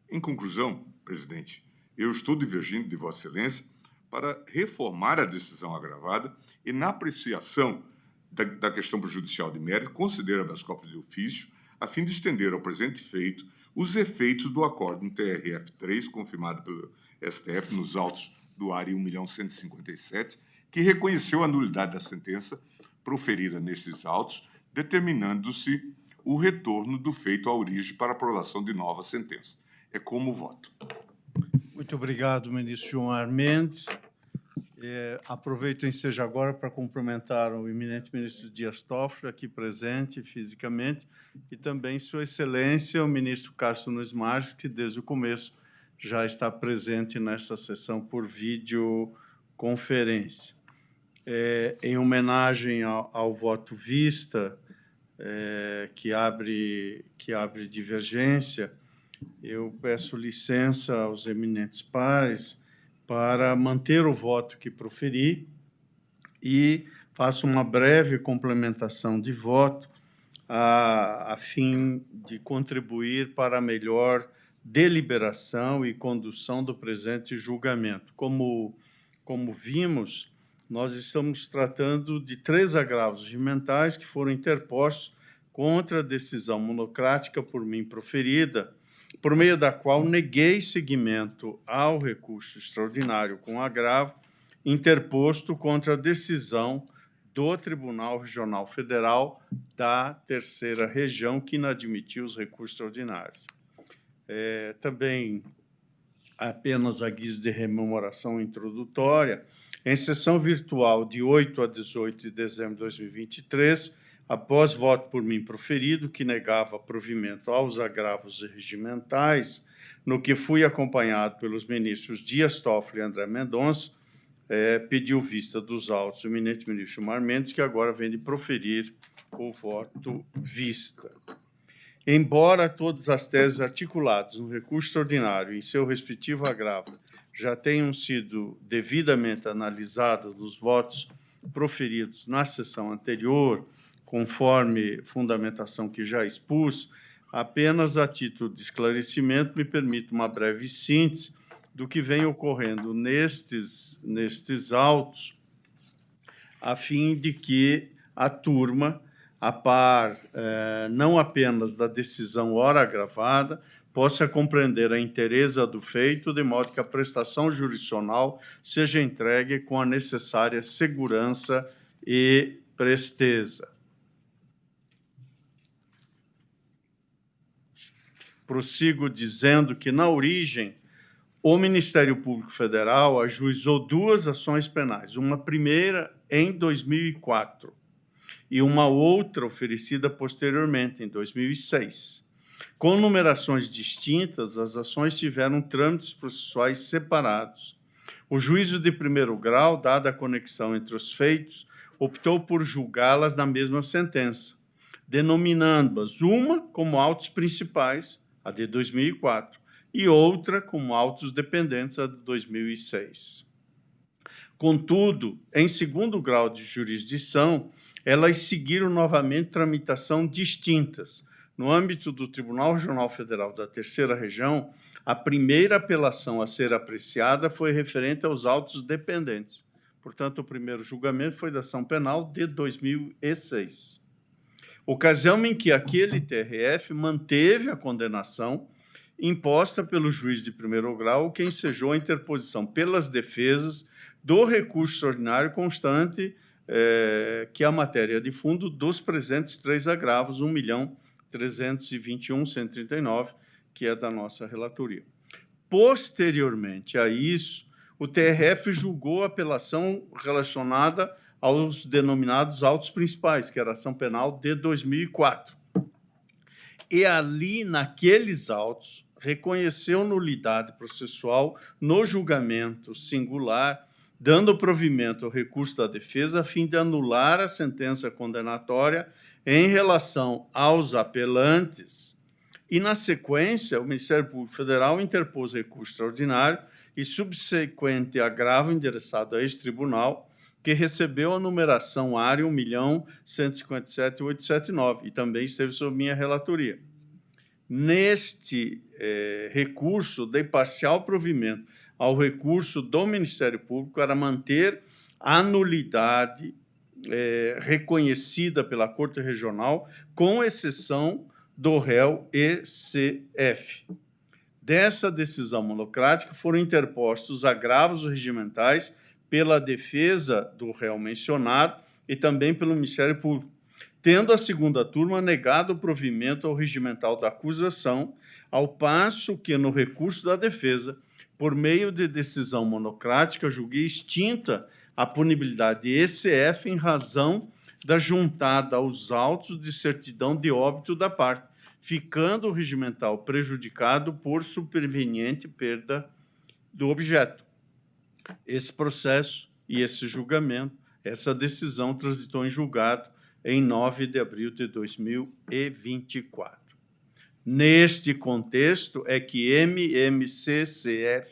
[SPEAKER 2] Em conclusão, presidente, eu estou divergindo de Vossa Excelência para reformar a decisão agravada e, na apreciação da questão prejudicial de mérito, considerar habeas corpus de ofício, a fim de estender ao presente feito os efeitos do acórdão TRF3, confirmado pelo STF nos autos do ARI 1.157, que reconheceu a nulidade da sentença proferida nestes autos, determinando-se o retorno do feito à origem para aprovação de nova sentença. É como voto.
[SPEAKER 1] Muito obrigado, ministro Gilmar Mendes. Aproveito o ensejo agora para cumprimentar o eminente ministro Dias Toffoli, aqui presente fisicamente, e também Sua Excelência, o ministro Cássio Nunes Marques, que desde o começo já está presente nessa sessão por videoconferência. Em homenagem ao voto vista, que abre divergência, eu peço licença aos eminentes pares para manter o voto que proferi e faço uma breve complementação de voto a fim de contribuir para a melhor deliberação e condução do presente julgamento. Como vimos, nós estamos tratando de 3 agravos regimentais que foram interpostos contra a decisão monocrática por mim proferida, por meio da qual neguei seguimento ao recurso extraordinário com agravo interposto contra a decisão do Tribunal Regional Federal da Terceira Região, que inadmitiu os recursos extraordinários. Também, apenas a guisa de rememoração introdutória, em sessão virtual de 8 a 18 de dezembro de 2023, após voto por mim proferido, que negava provimento aos agravos regimentais, no que fui acompanhado pelos ministros Dias Toffoli e André Mendonça, pediu vista dos autos do eminente ministro Gilmar Mendes, que agora vem de proferir o voto vista. Embora todas as teses articuladas no recurso extraordinário em seu respectivo agravo já tenham sido devidamente analisadas nos votos proferidos na sessão anterior, conforme fundamentação que já expus, apenas a título de esclarecimento me permito uma breve síntese do que vem ocorrendo nestes autos, a fim de que a turma, a par não apenas da decisão ora agravada, possa compreender a inteireza do feito, de modo que a prestação jurisdicional seja entregue com a necessária segurança e presteza. Prossigo dizendo que, na origem, o Ministério Público Federal ajuizou 2 ações penais, uma primeira em 2004 e uma outra oferecida posteriormente, em 2006. Com numerações distintas, as ações tiveram trâmites processuais separados. O juízo de primeiro grau, dada a conexão entre os feitos, optou por julgá-las na mesma sentença, denominando-as uma como autos principais, a de 2004, e outra como autos dependentes, a de 2006. Contudo, em segundo grau de jurisdição, elas seguiram novamente tramitação distintas. No âmbito do Tribunal Regional Federal da Terceira Região, a primeira apelação a ser apreciada foi referente aos autos dependentes. Portanto, o primeiro julgamento foi da ação penal de 2006. Ocasião em que aquele TRF manteve a condenação imposta pelo juiz de primeiro grau, que ensejou a interposição pelas defesas do recurso extraordinário constante, que é a matéria de fundo dos presentes 3 agravos, 1.321.139, que é da nossa relatoria. Posteriormente a isso, o TRF julgou a apelação relacionada aos denominados autos principais, que era a ação penal de 2004. E ali, naqueles autos, reconheceu nulidade processual no julgamento singular, dando provimento ao recurso da defesa a fim de anular a sentença condenatória em relação aos apelantes. E, na sequência, o Ministério Público Federal interpôs recurso extraordinário e subsequente agravo endereçado a esse tribunal, que recebeu a numeração área 1.157.879 e também esteve sob minha relatoria. Neste recurso, dei parcial provimento ao recurso do Ministério Público para manter a nulidade reconhecida pela Corte Regional, com exceção do réu ECF. Dessa decisão monocrática foram interpostos agravos regimentais pela defesa do réu mencionado e também pelo Ministério Público, tendo a segunda turma negado o provimento ao regimental da acusação, ao passo que, no recurso da defesa, por meio de decisão monocrática, julguei extinta a punibilidade de ECF em razão da juntada aos autos de certidão de óbito da parte, ficando o regimental prejudicado por superveniente perda do objeto. Esse processo e esse julgamento, essa decisão transitou em julgado em 9 de abril de 2024. Neste contexto é que MMCCF,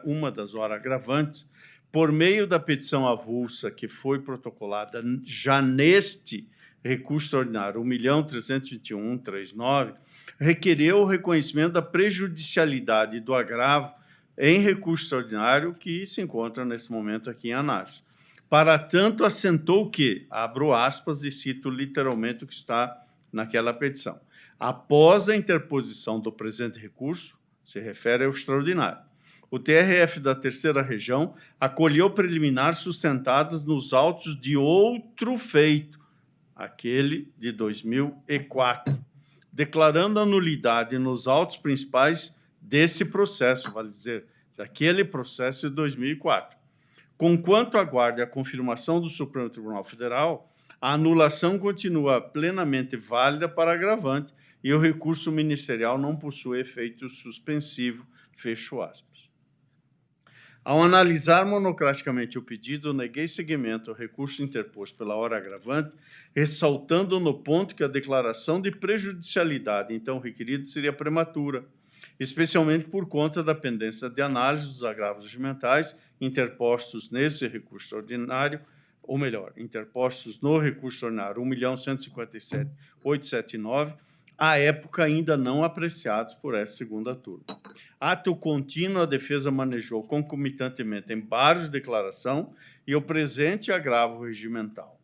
[SPEAKER 1] uma das horas agravantes, por meio da petição avulsa que foi protocolada já neste recurso extraordinário 1.321.139, requereu o reconhecimento da prejudicialidade do agravo em recurso extraordinário que se encontra nesse momento aqui em análise. Para tanto, assentou que, abro aspas e cito literalmente o que está naquela petição, após a interposição do presente recurso, se refere ao extraordinário, o TRF da Terceira Região acolheu preliminar sustentadas nos autos de outro feito, aquele de 2004, declarando a nulidade nos autos principais desse processo, vale dizer, daquele processo de 2004. Conquanto aguarde a confirmação do Supremo Tribunal Federal, a anulação continua plenamente válida para agravante e o recurso ministerial não possui efeito suspensivo, fecho aspas. Ao analisar monocraticamente o pedido, neguei seguimento ao recurso interposto pela hora agravante, ressaltando no ponto que a declaração de prejudicialidade então requerida seria prematura, especialmente por conta da pendência de análise dos agravos regimentais interpostos nesse recurso extraordinário, ou melhor, interpostos no recurso extraordinário 1.157.879, à época ainda não apreciados por essa segunda turma. Ato contínuo, a defesa manejou concomitantemente embargos de declaração e o presente agravo regimental.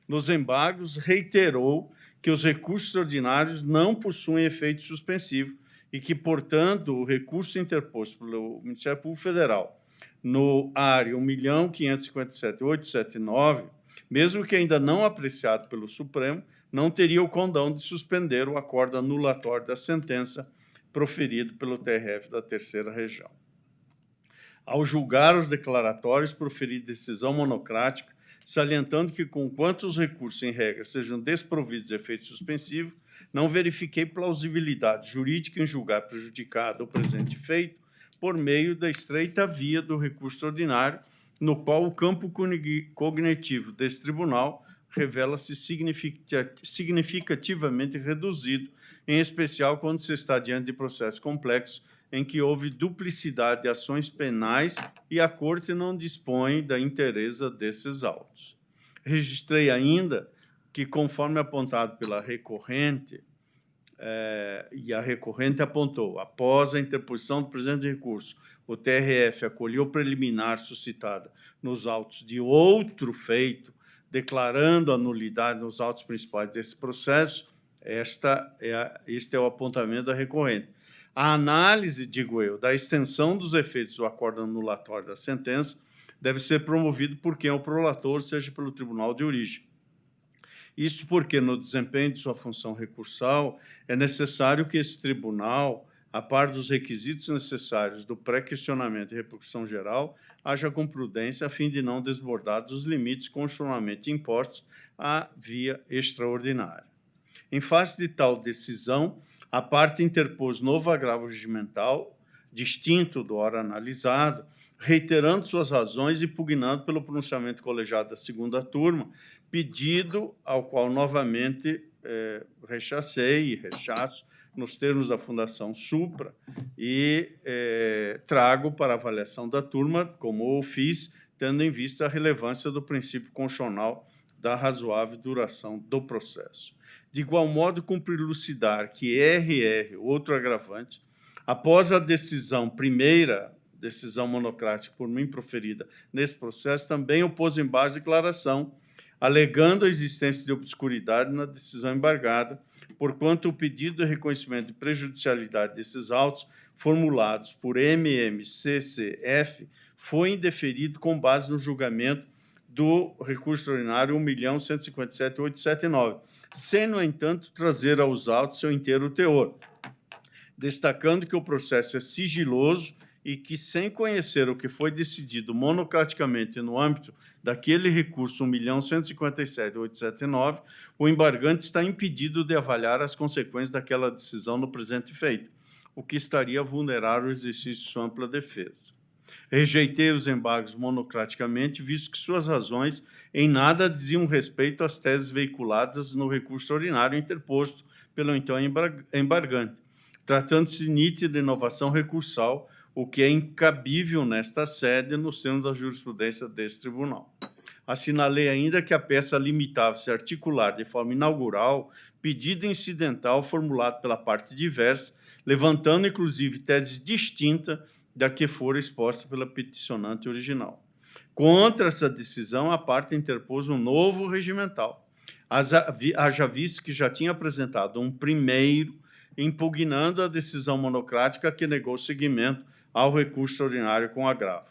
[SPEAKER 1] Nos embargos, reiterou que os recursos extraordinários não possuem efeito suspensivo e que, portanto, o recurso interposto pelo Ministério Público Federal no área 1.557.879, mesmo que ainda não apreciado pelo Supremo, não teria o condão de suspender o acordo anulatório da sentença proferido pelo TRF da Terceira Região. Ao julgar os declaratórios, proferi decisão monocrática, salientando que, conquanto os recursos em regra sejam desprovidos de efeito suspensivo, não verifiquei plausibilidade jurídica em julgar prejudicado o presente feito por meio da estreita via do recurso ordinário, no qual o campo cognitivo desse tribunal revela-se significativamente reduzido, em especial quando se está diante de processos complexos em que houve duplicidade de ações penais e a Corte não dispõe da inteireza desses autos. Registrei ainda que, conforme apontado pela recorrente, e a recorrente apontou, após a interposição do presente recurso, o TRF acolheu preliminar suscitada nos autos de outro feito, declarando a nulidade nos autos principais desse processo. Este é o apontamento da recorrente. A análise, digo eu, da extensão dos efeitos do acordo anulatório da sentença deve ser promovido por quem é o prolator, seja pelo tribunal de origem. Isso porque, no desempenho de sua função recursal, é necessário que esse tribunal, a par dos requisitos necessários do pré-questionamento e repercussão geral, haja com prudência a fim de não desbordar dos limites constitucionalmente impostos à via extraordinária. Em face de tal decisão, a parte interpôs novo agravo regimental, distinto do ora analisado, reiterando suas razões e pugnando pelo pronunciamento colegiado da segunda turma, pedido ao qual novamente rechacei e rechaço nos termos da Fundação Supra e trago para avaliação da turma, como o fiz, tendo em vista a relevância do princípio constitucional da razoável duração do processo. De igual modo, cumpre elucidar que RR, outro agravante, após a primeira decisão monocrática por mim proferida nesse processo, também opôs em base de declaração, alegando a existência de obscuridade na decisão embargada, porquanto o pedido de reconhecimento de prejudicialidade desses autos, formulados por MMCCF, foi indeferido com base no julgamento do recurso extraordinário 1.157.879, sem, no entanto, trazer aos autos seu inteiro teor, destacando que o processo é sigiloso e que, sem conhecer o que foi decidido monocraticamente no âmbito daquele recurso 1.157.879, o embargante está impedido de avaliar as consequências daquela decisão no presente feito, o que estaria a vulnerar o exercício de sua ampla defesa. Rejeitei os embargos monocraticamente, visto que suas razões em nada diziam respeito às teses veiculadas no recurso ordinário interposto pelo então embargante, tratando-se nítida de inovação recursal, o que é incabível nesta sede nos termos da jurisprudência desse tribunal. Assinalei ainda que a peça limitava-se a articular de forma inaugural pedido incidental formulado pela parte diversa, levantando, inclusive, tese distinta da que fora exposta pela peticionante original. Contra essa decisão, a parte interpôs um novo regimental, haja visto que já tinha apresentado um primeiro, impugnando a decisão monocrática que negou seguimento ao recurso extraordinário com agravo.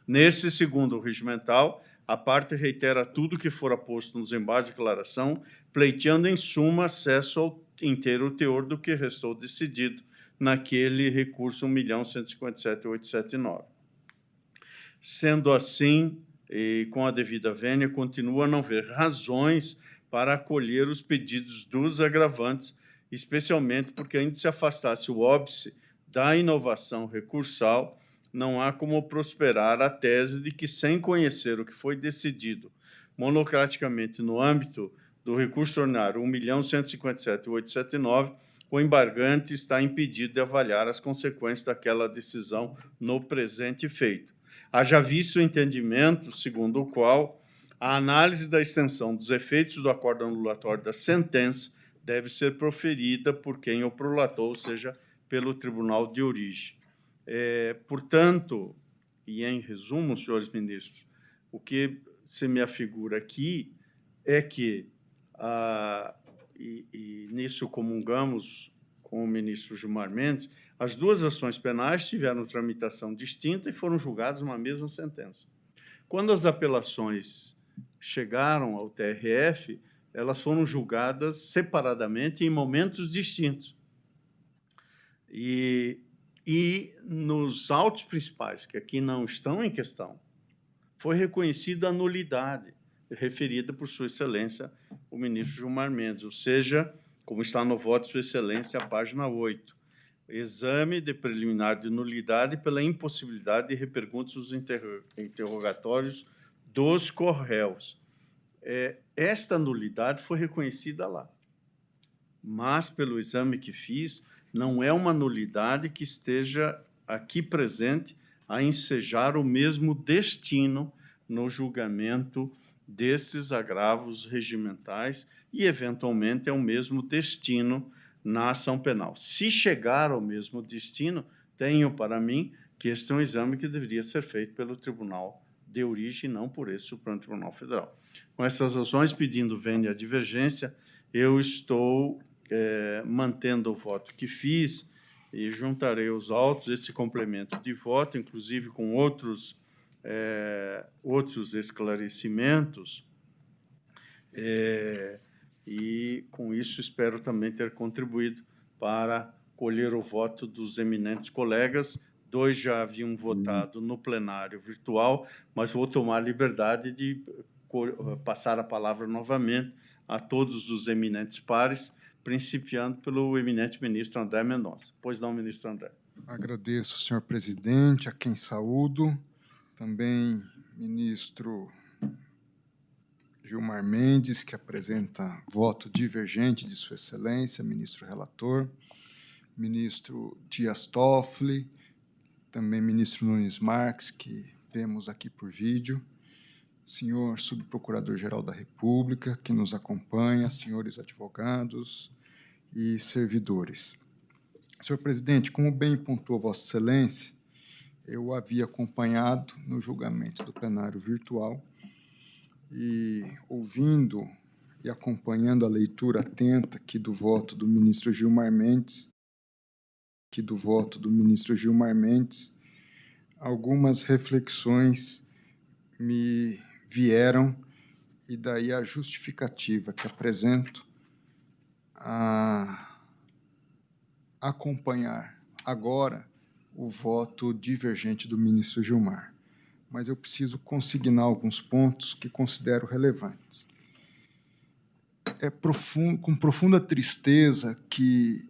[SPEAKER 1] Nesse segundo regimental, a parte reitera tudo que fora posto nos embargos de declaração, pleiteando, em suma, acesso ao inteiro teor do que restou decidido naquele recurso 1.157.879. Sendo assim, e com a devida vênia, continua a não ver razões para acolher os pedidos dos agravantes, especialmente porque, ainda se afastasse o óbice da inovação recursal, não há como prosperar a tese de que, sem conhecer o que foi decidido monocraticamente no âmbito do recurso ordinário 1.157.879, o embargante está impedido de avaliar as consequências daquela decisão no presente feito. Haja visto o entendimento segundo o qual a análise da extensão dos efeitos do acordo anulatório da sentença deve ser proferida por quem o prolatou, ou seja, pelo tribunal de origem. Portanto, e em resumo, senhores ministros, o que se me afigura aqui é que, nisso comungamos com o ministro Gilmar Mendes, as duas ações penais tiveram tramitação distinta e foram julgadas numa mesma sentença. Quando as apelações chegaram ao TRF, elas foram julgadas separadamente em momentos distintos. E nos autos principais, que aqui não estão em questão, foi reconhecida a nulidade referida por Sua Excelência, o ministro Gilmar Mendes, ou seja, como está no voto de Sua Excelência, a página 8. exame de preliminar de nulidade pela impossibilidade de reperguntas dos interrogatórios dos corréus. Esta nulidade foi reconhecida lá, mas, pelo exame que fiz, não é uma nulidade que esteja aqui presente a ensejar o mesmo destino no julgamento desses agravos regimentais e, eventualmente, é o mesmo destino na ação penal. Se chegar ao mesmo destino, tenho para mim que este é um exame que deveria ser feito pelo Tribunal de Origem, não por esse Supremo Tribunal Federal. Com essas razões, pedindo vênia a divergência, eu estou mantendo o voto que fiz e juntarei os autos, esse complemento de voto, inclusive com outros esclarecimentos, e, com isso, espero também ter contribuído para colher o voto dos eminentes colegas. 2 já haviam votado no plenário virtual, mas vou tomar a liberdade de passar a palavra novamente a todos os eminentes pares, principiando pelo eminente ministro André Mendonça. Pois não, ministro André.
[SPEAKER 3] Agradeço, senhor presidente, a quem saúdo, também ministro Gilmar Mendes, que apresenta voto divergente de sua excelência, ministro relator, ministro Dias Toffoli, também ministro Nunes Marques, que vemos aqui por vídeo, senhor subprocurador-geral da República, que nos acompanha, senhores advogados e servidores. Senhor presidente, como bem pontuou Vossa Excelência, eu havia acompanhado no julgamento do plenário virtual e, ouvindo e acompanhando a leitura atenta aqui do voto do ministro Gilmar Mendes, algumas reflexões me vieram e daí a justificativa que apresento a acompanhar agora o voto divergente do ministro Gilmar. Mas eu preciso consignar alguns pontos que considero relevantes. Com profunda tristeza que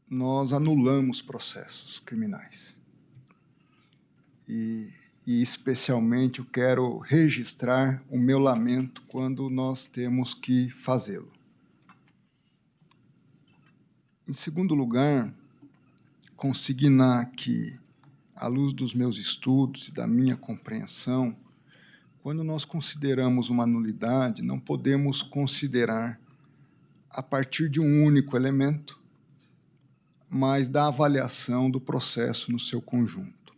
[SPEAKER 3] nós anulamos processos criminais. E especialmente, eu quero registrar o meu lamento quando nós temos que fazê-lo. Em segundo lugar, consignar que, à luz dos meus estudos e da minha compreensão, quando nós consideramos uma nulidade, não podemos considerar a partir de um único elemento, mas da avaliação do processo no seu conjunto.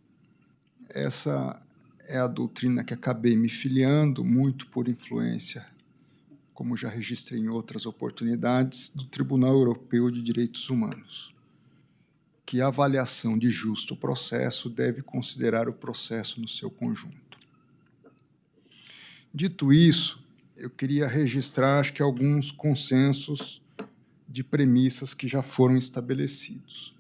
[SPEAKER 3] Essa é a doutrina que acabei me filiando, muito por influência, como já registrei em outras oportunidades, do Tribunal Europeu de Direitos Humanos, que a avaliação de justo processo deve considerar o processo no seu conjunto. Dito isso, eu queria registrar, acho que, alguns consensos de premissas que já foram estabelecidos.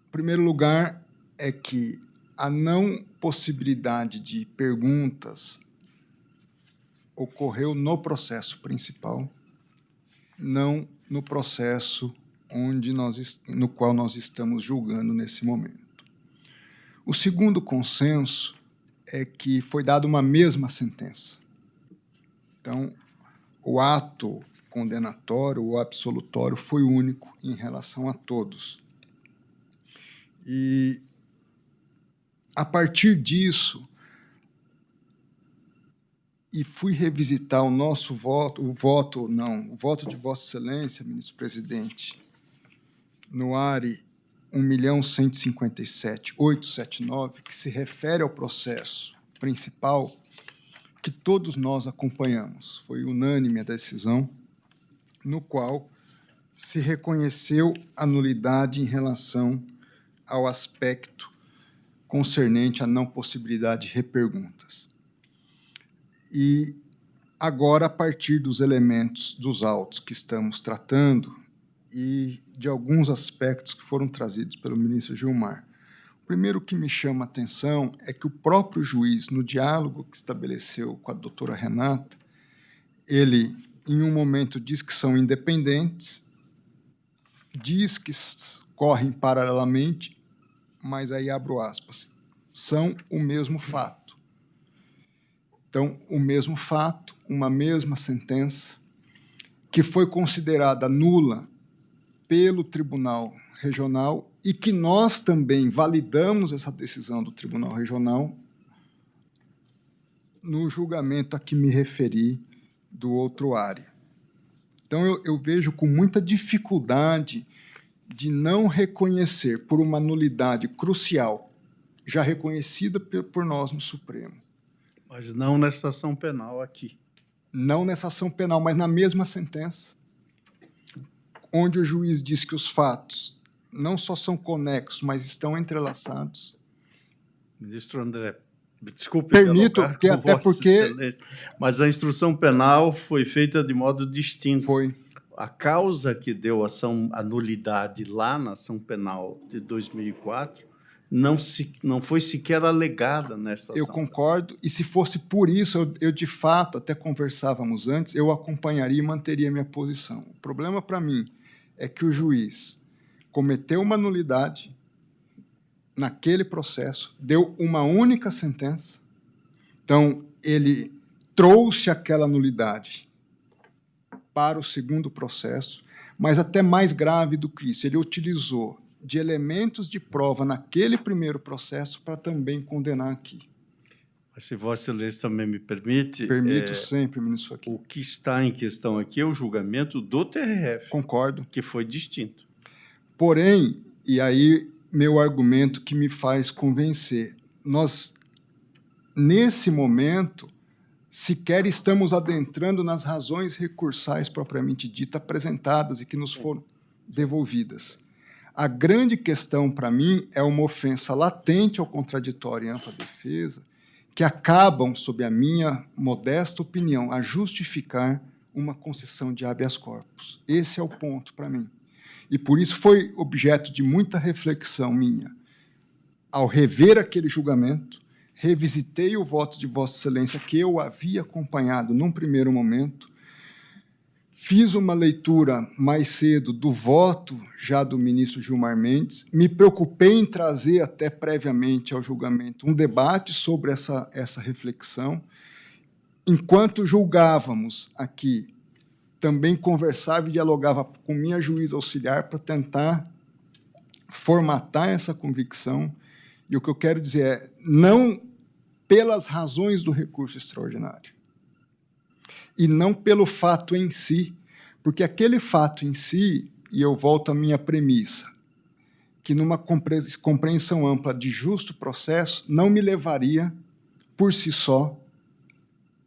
[SPEAKER 3] Em primeiro lugar, é que a não possibilidade de perguntas ocorreu no processo principal, não no processo no qual nós estamos julgando nesse momento. O segundo consenso é que foi dada uma mesma sentença. Então, o ato condenatório ou absolutório foi único em relação a todos. E, a partir disso, e fui revisitar o nosso voto, o voto de Vossa Excelência, ministro presidente, no ARE 1.157.879, que se refere ao processo principal, que todos nós acompanhamos. Foi unânime a decisão, no qual se reconheceu a nulidade em relação ao aspecto concernente à não possibilidade de reperguntas. E agora, a partir dos elementos dos autos que estamos tratando e de alguns aspectos que foram trazidos pelo ministro Gilmar, o primeiro que me chama a atenção é que o próprio juiz, no diálogo que estabeleceu com a doutora Renata, ele, em um momento, diz que são independentes, diz que correm paralelamente, mas aí abro aspas, são o mesmo fato. Então, o mesmo fato, uma mesma sentença, que foi considerada nula pelo Tribunal Regional e que nós também validamos essa decisão do Tribunal Regional no julgamento a que me referi do outro área. Então, eu vejo com muita dificuldade de não reconhecer por uma nulidade crucial, já reconhecida por nós no Supremo.
[SPEAKER 1] Mas não nessa ação penal aqui.
[SPEAKER 3] Não nessa ação penal, mas na mesma sentença, onde o juiz diz que os fatos não só são conexos, mas estão entrelaçados.
[SPEAKER 1] Ministro André, desculpe.
[SPEAKER 3] Permito, porque até porque...
[SPEAKER 1] Mas a instrução penal foi feita de modo distinto.
[SPEAKER 3] Foi.
[SPEAKER 1] A causa que deu a nulidade lá na ação penal de 2004 não foi sequer alegada nesta ação.
[SPEAKER 3] Eu concordo, e se fosse por isso, eu de fato, até conversávamos antes, eu acompanharia e manteria minha posição. O problema para mim é que o juiz cometeu uma nulidade naquele processo, deu uma única sentença, então ele trouxe aquela nulidade para o segundo processo, mas até mais grave do que isso, ele utilizou de elementos de prova naquele primeiro processo para também condenar aqui.
[SPEAKER 1] Mas se Vossa Excelência também me permite...
[SPEAKER 3] Permito sempre, ministro Fachin.
[SPEAKER 1] O que está em questão aqui é o julgamento do TRF.
[SPEAKER 3] Concordo.
[SPEAKER 1] Que foi distinto.
[SPEAKER 3] Porém, e aí meu argumento que me faz convencer, nós, nesse momento, sequer estamos adentrando nas razões recursais propriamente ditas apresentadas e que nos foram devolvidas. A grande questão, para mim, é uma ofensa latente ao contraditório e ampla defesa, que acabam, sob a minha modesta opinião, a justificar uma concessão de habeas corpus. Esse é o ponto para mim. E por isso foi objeto de muita reflexão minha. Ao rever aquele julgamento, revisitei o voto de Vossa Excelência, que eu havia acompanhado num primeiro momento, fiz uma leitura mais cedo do voto já do ministro Gilmar Mendes, me preocupei em trazer até previamente ao julgamento um debate sobre essa reflexão. Enquanto julgávamos aqui, também conversava e dialogava com minha juíza auxiliar para tentar formatar essa convicção. E o que eu quero dizer é, não pelas razões do recurso extraordinário, e não pelo fato em si, porque aquele fato em si, e eu volto à minha premissa, que numa compreensão ampla de justo processo, não me levaria, por si só,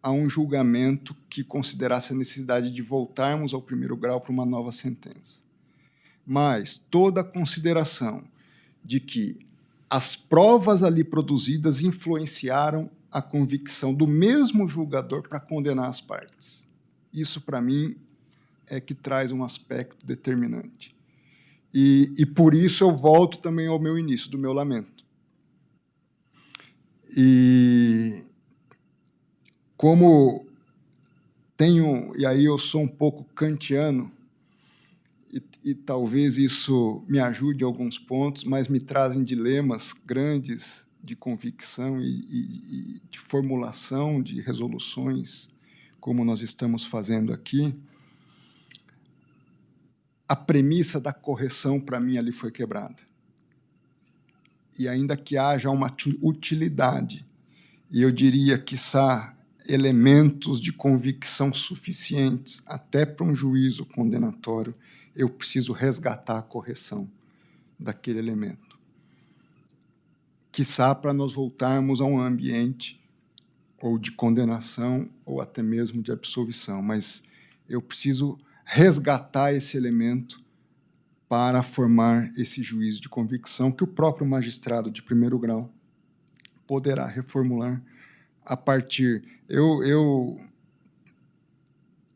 [SPEAKER 3] a um julgamento que considerasse a necessidade de voltarmos ao primeiro grau para uma nova sentença. Mas toda a consideração de que as provas ali produzidas influenciaram a convicção do mesmo julgador para condenar as partes. Isso, para mim, é que traz um aspecto determinante. E por isso eu volto também ao meu início, do meu lamento. E como tenho, e aí eu sou um pouco kantiano, e talvez isso me ajude em alguns pontos, mas me trazem dilemas grandes de convicção e de formulação de resoluções, como nós estamos fazendo aqui. A premissa da correção, para mim, ali foi quebrada. E ainda que haja uma utilidade, e eu diria, quiçá, elementos de convicção suficientes até para um juízo condenatório, eu preciso resgatar a correção daquele elemento. Quiçá para nós voltarmos a um ambiente ou de condenação ou até mesmo de absolvição, mas eu preciso resgatar esse elemento para formar esse juízo de convicção que o próprio magistrado de primeiro grau poderá reformular a partir...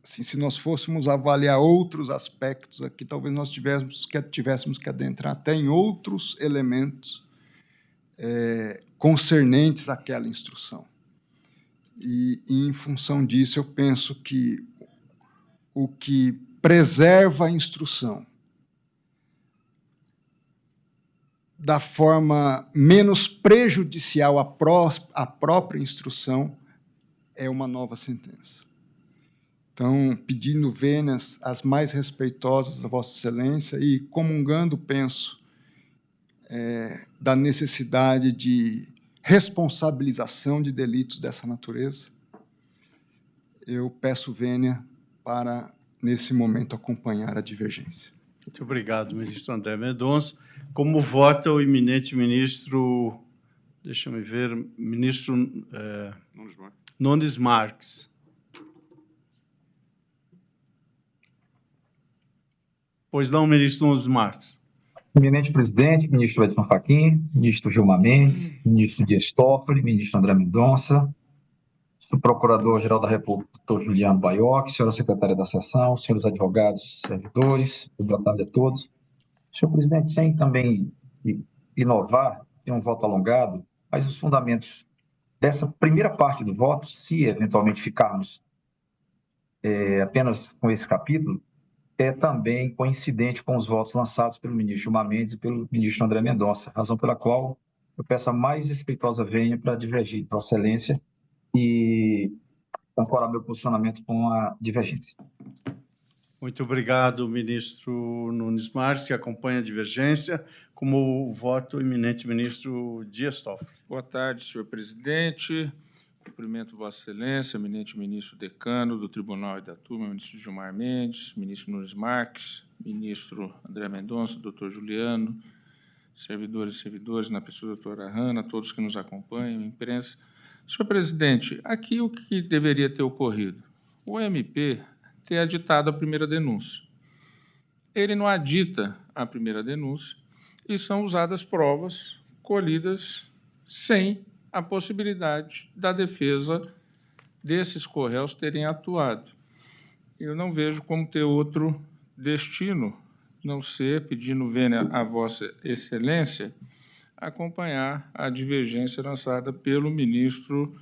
[SPEAKER 3] Assim, se nós fôssemos avaliar outros aspectos aqui, talvez nós tivéssemos que adentrar até em outros elementos concernentes àquela instrução. E, em função disso, eu penso que o que preserva a instrução da forma menos prejudicial à própria instrução, é uma nova sentença. Então, pedindo vênias as mais respeitosas a Vossa Excelência e comungando, penso, da necessidade de responsabilização de delitos dessa natureza, eu peço vênia para, nesse momento, acompanhar a divergência.
[SPEAKER 1] Muito obrigado, ministro André Mendonça. Como vota o eminente ministro, deixa-me ver, ministro Nunes Marques? Pois não, ministro Nunes Marques.
[SPEAKER 4] Eminente presidente, ministro Edson Fachin, ministro Gilmar Mendes, ministro Dias Toffoli, ministro André Mendonça, procurador-geral da República, doutor Juliano Baioc, senhora secretária da sessão, senhores advogados, servidores, boa tarde a todos. Senhor presidente, sem também inovar, tem um voto alongado, mas os fundamentos dessa primeira parte do voto, se eventualmente ficarmos apenas com esse capítulo, é também coincidente com os votos lançados pelo ministro Gilmar Mendes e pelo ministro André Mendonça, razão pela qual eu peço a mais respeitosa vênia para divergir, Vossa Excelência, e concordo meu posicionamento com a divergência.
[SPEAKER 1] Muito obrigado, ministro Nunes Marques, que acompanha a divergência. Como voto, o eminente ministro Dias Toffoli.
[SPEAKER 5] Boa tarde, senhor presidente. Cumprimento Vossa Excelência, eminente ministro decano do Tribunal e da Turma, ministro Gilmar Mendes, ministro Nunes Marques, ministro André Mendonça, doutor Juliano, servidores e servidores, na pessoa da doutora Hanna, todos que nos acompanham, imprensa. Senhor presidente, aqui o que deveria ter ocorrido? O MP ter aditado a primeira denúncia. Ele não adita a primeira denúncia e são usadas provas colhidas sem a possibilidade da defesa desses co-réus terem atuado. Eu não vejo como ter outro destino, não ser, pedindo vênia a Vossa Excelência, acompanhar a divergência lançada pelo ministro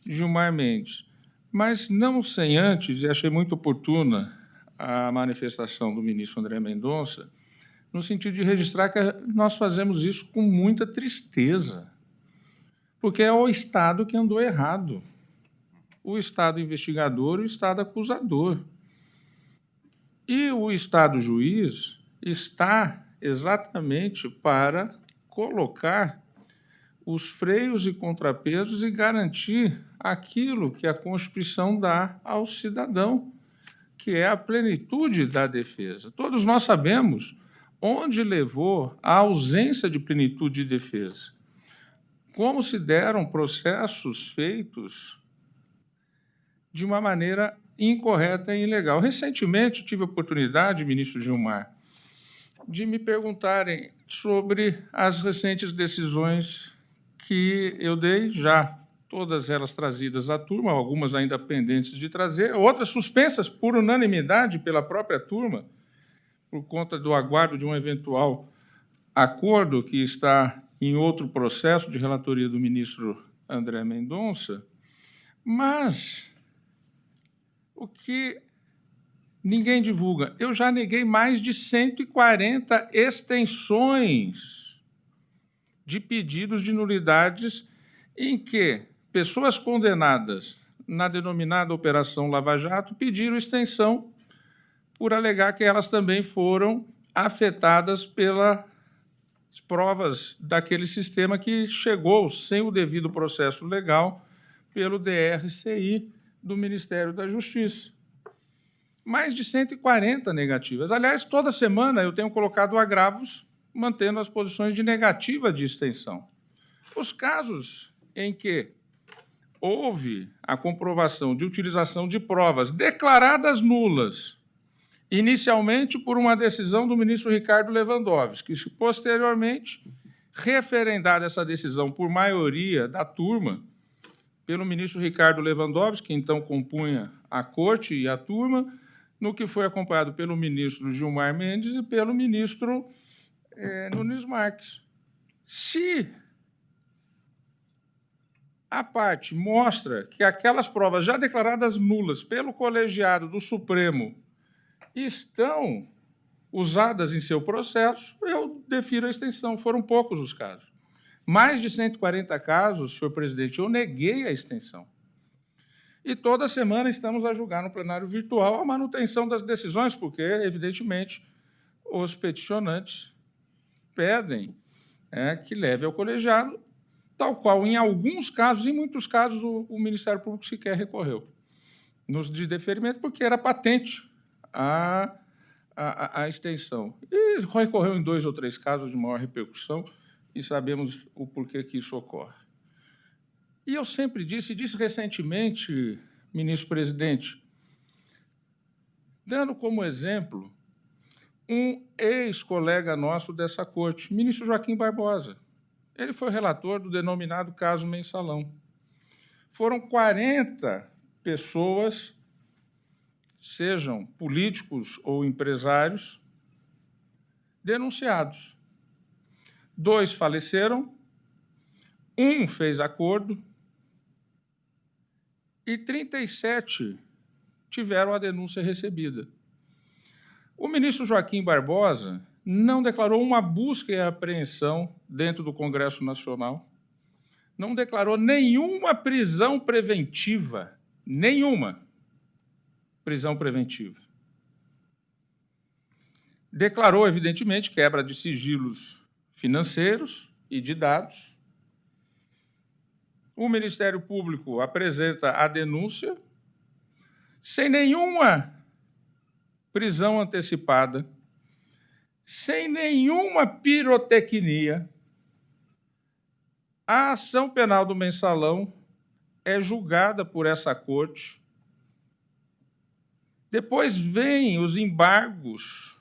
[SPEAKER 5] Gilmar Mendes. Mas não sem antes, e achei muito oportuna a manifestação do ministro André Mendonça, no sentido de registrar que nós fazemos isso com muita tristeza, porque é o Estado que andou errado, o Estado investigador e o Estado acusador. E o Estado juiz está exatamente para colocar os freios e contrapesos e garantir aquilo que a Constituição dá ao cidadão, que é a plenitude da defesa. Todos nós sabemos onde levou a ausência de plenitude de defesa. Como se deram processos feitos de uma maneira incorreta e ilegal. Recentemente, tive a oportunidade, ministro Gilmar, de me perguntarem sobre as recentes decisões que eu dei, já todas elas trazidas à turma, algumas ainda pendentes de trazer, outras suspensas por unanimidade pela própria turma, por conta do aguardo de um eventual acordo que está em outro processo de relatoria do ministro André Mendonça, mas o que ninguém divulga, eu já neguei mais de 140 extensões de pedidos de nulidades em que pessoas condenadas na denominada Operação Lava Jato pediram extensão por alegar que elas também foram afetadas pelas provas daquele sistema que chegou sem o devido processo legal pelo DRCI do Ministério da Justiça. Mais de 140 negativas. Aliás, toda semana eu tenho colocado agravos mantendo as posições de negativa de extensão. Os casos em que houve a comprovação de utilização de provas declaradas nulas, inicialmente por uma decisão do ministro Ricardo Lewandowski, que, posteriormente, referendada essa decisão por maioria da turma, pelo ministro Ricardo Lewandowski, que então compunha a corte e a turma, no que foi acompanhado pelo ministro Gilmar Mendes e pelo ministro Nunes Marques. Se a parte mostra que aquelas provas já declaradas nulas pelo colegiado do Supremo estão usadas em seu processo, eu defiro a extensão. Foram poucos os casos. Mais de 140 casos, senhor presidente, eu neguei a extensão. E toda semana estamos a julgar no plenário virtual a manutenção das decisões, porque, evidentemente, os peticionantes pedem que leve ao colegiado, tal qual, em alguns casos, em muitos casos, o Ministério Público sequer recorreu de deferimento, porque era patente a extensão. E recorreu em 2 ou 3 casos de maior repercussão, e sabemos o porquê que isso ocorre. E eu sempre disse recentemente, ministro-presidente, dando como exemplo um ex-colega nosso dessa corte, ministro Joaquim Barbosa. Ele foi relator do denominado caso Mensalão. Foram 40 pessoas, sejam políticos ou empresários, denunciados. 2 faleceram, 1 fez acordo e 37 tiveram a denúncia recebida. O ministro Joaquim Barbosa não declarou uma busca e apreensão dentro do Congresso Nacional, não declarou nenhuma prisão preventiva, nenhuma prisão preventiva. Declarou, evidentemente, quebra de sigilos financeiros e de dados. O Ministério Público apresenta a denúncia sem nenhuma prisão antecipada, sem nenhuma pirotecnia. A ação penal do Mensalão é julgada por essa corte. Depois vêm os embargos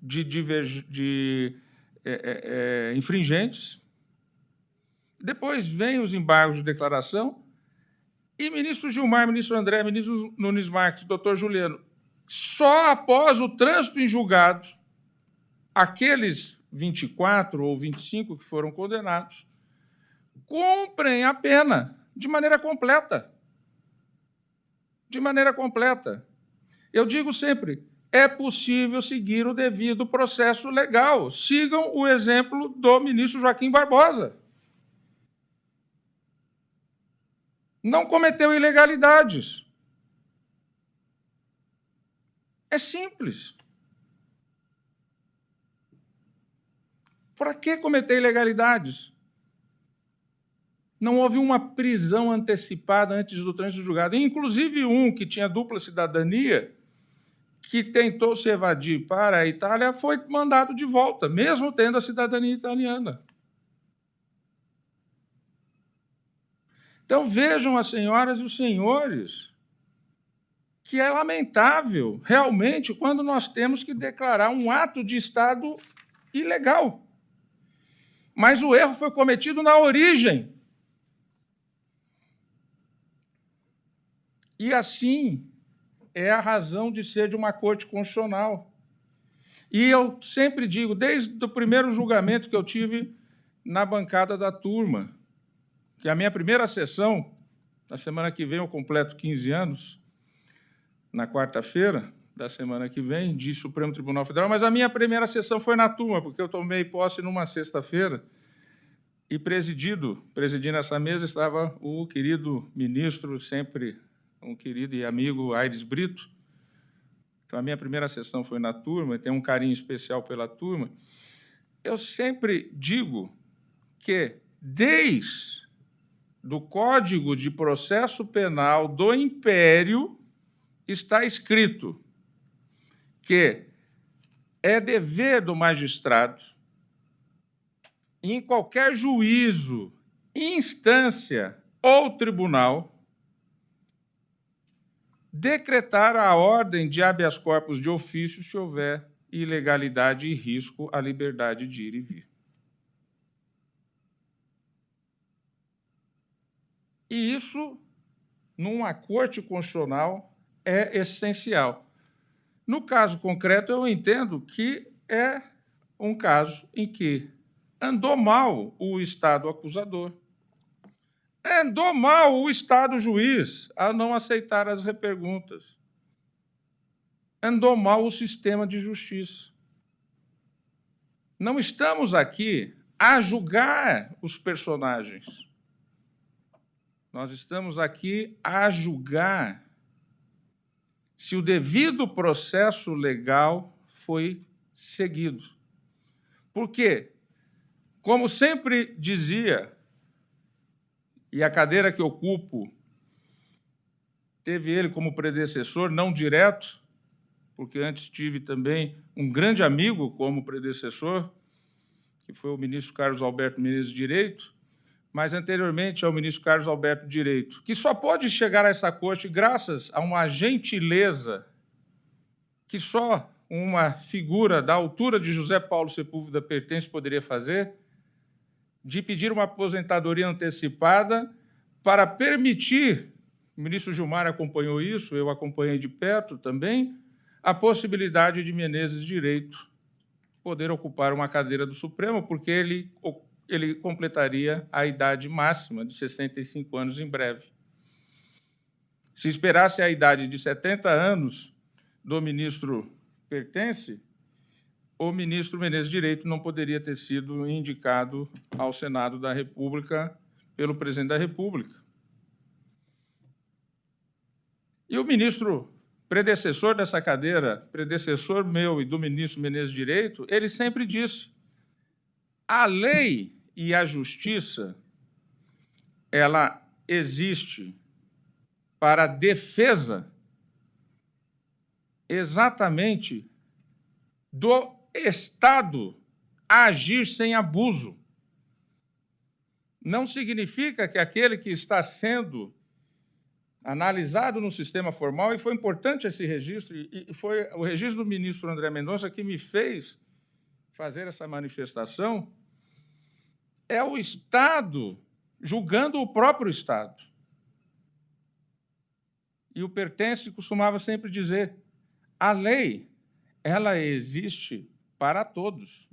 [SPEAKER 5] de infringentes. Depois vêm os embargos de declaração. E ministro Gilmar, ministro André, ministro Nunes Marques, doutor Juliano, só após o trânsito em julgado, aqueles 24 ou 25 que foram condenados cumprem a pena de maneira completa. De maneira completa. Eu digo sempre, é possível seguir o devido processo legal. Sigam o exemplo do ministro Joaquim Barbosa. Não cometeu ilegalidades. É simples. Para que cometer ilegalidades? Não houve uma prisão antecipada antes do trânsito julgado. Inclusive um que tinha dupla cidadania, que tentou se evadir para a Itália, foi mandado de volta, mesmo tendo a cidadania italiana. Então, vejam as senhoras e os senhores que é lamentável, realmente, quando nós temos que declarar um ato de Estado ilegal. Mas o erro foi cometido na origem. E assim é a razão de ser de uma corte constitucional. E eu sempre digo, desde o primeiro julgamento que eu tive na bancada da turma, que a minha primeira sessão, na semana que vem eu completo 15 anos, na quarta-feira da semana que vem, de Supremo Tribunal Federal, mas a minha primeira sessão foi na turma, porque eu tomei posse numa sexta-feira e presidindo essa mesa estava o querido ministro, sempre um querido e amigo Aires Brito. Então, a minha primeira sessão foi na turma, e tenho um carinho especial pela turma. Eu sempre digo que, desde do Código de Processo Penal do Império, está escrito que é dever do magistrado, em qualquer juízo, instância ou tribunal, decretar a ordem de habeas corpus de ofício se houver ilegalidade e risco à liberdade de ir e vir. E isso, numa corte constitucional, é essencial. No caso concreto, eu entendo que é um caso em que andou mal o Estado acusador, andou mal o Estado juiz a não aceitar as reperguntas, andou mal o sistema de justiça. Não estamos aqui a julgar os personagens. Nós estamos aqui a julgar se o devido processo legal foi seguido. Por quê? Como sempre dizia, e a cadeira que ocupo teve ele como predecessor, não direto, porque antes tive também um grande amigo como predecessor, que foi o ministro Carlos Alberto Menezes Direito, mas anteriormente ao ministro Carlos Alberto Direito, que só pode chegar a essa corte graças a uma gentileza que só uma figura da altura de José Paulo Sepúlveda Pertence poderia fazer, de pedir uma aposentadoria antecipada para permitir, o ministro Gilmar acompanhou isso, eu acompanhei de perto também, a possibilidade de Menezes Direito poder ocupar uma cadeira do Supremo, porque ele completaria a idade máxima de 65 anos em breve. Se esperasse a idade de 70 anos do ministro Pertence, o ministro Menezes Direito não poderia ter sido indicado ao Senado da República pelo presidente da República. E o ministro predecessor dessa cadeira, predecessor meu e do ministro Menezes Direito, ele sempre disse: a lei e a justiça, ela existe para a defesa exatamente do Estado agir sem abuso. Não significa que aquele que está sendo analisado no sistema formal, e foi importante esse registro, e foi o registro do ministro André Mendonça que me fez fazer essa manifestação, é o Estado julgando o próprio Estado. E o Pertence costumava sempre dizer: a lei, ela existe para todos,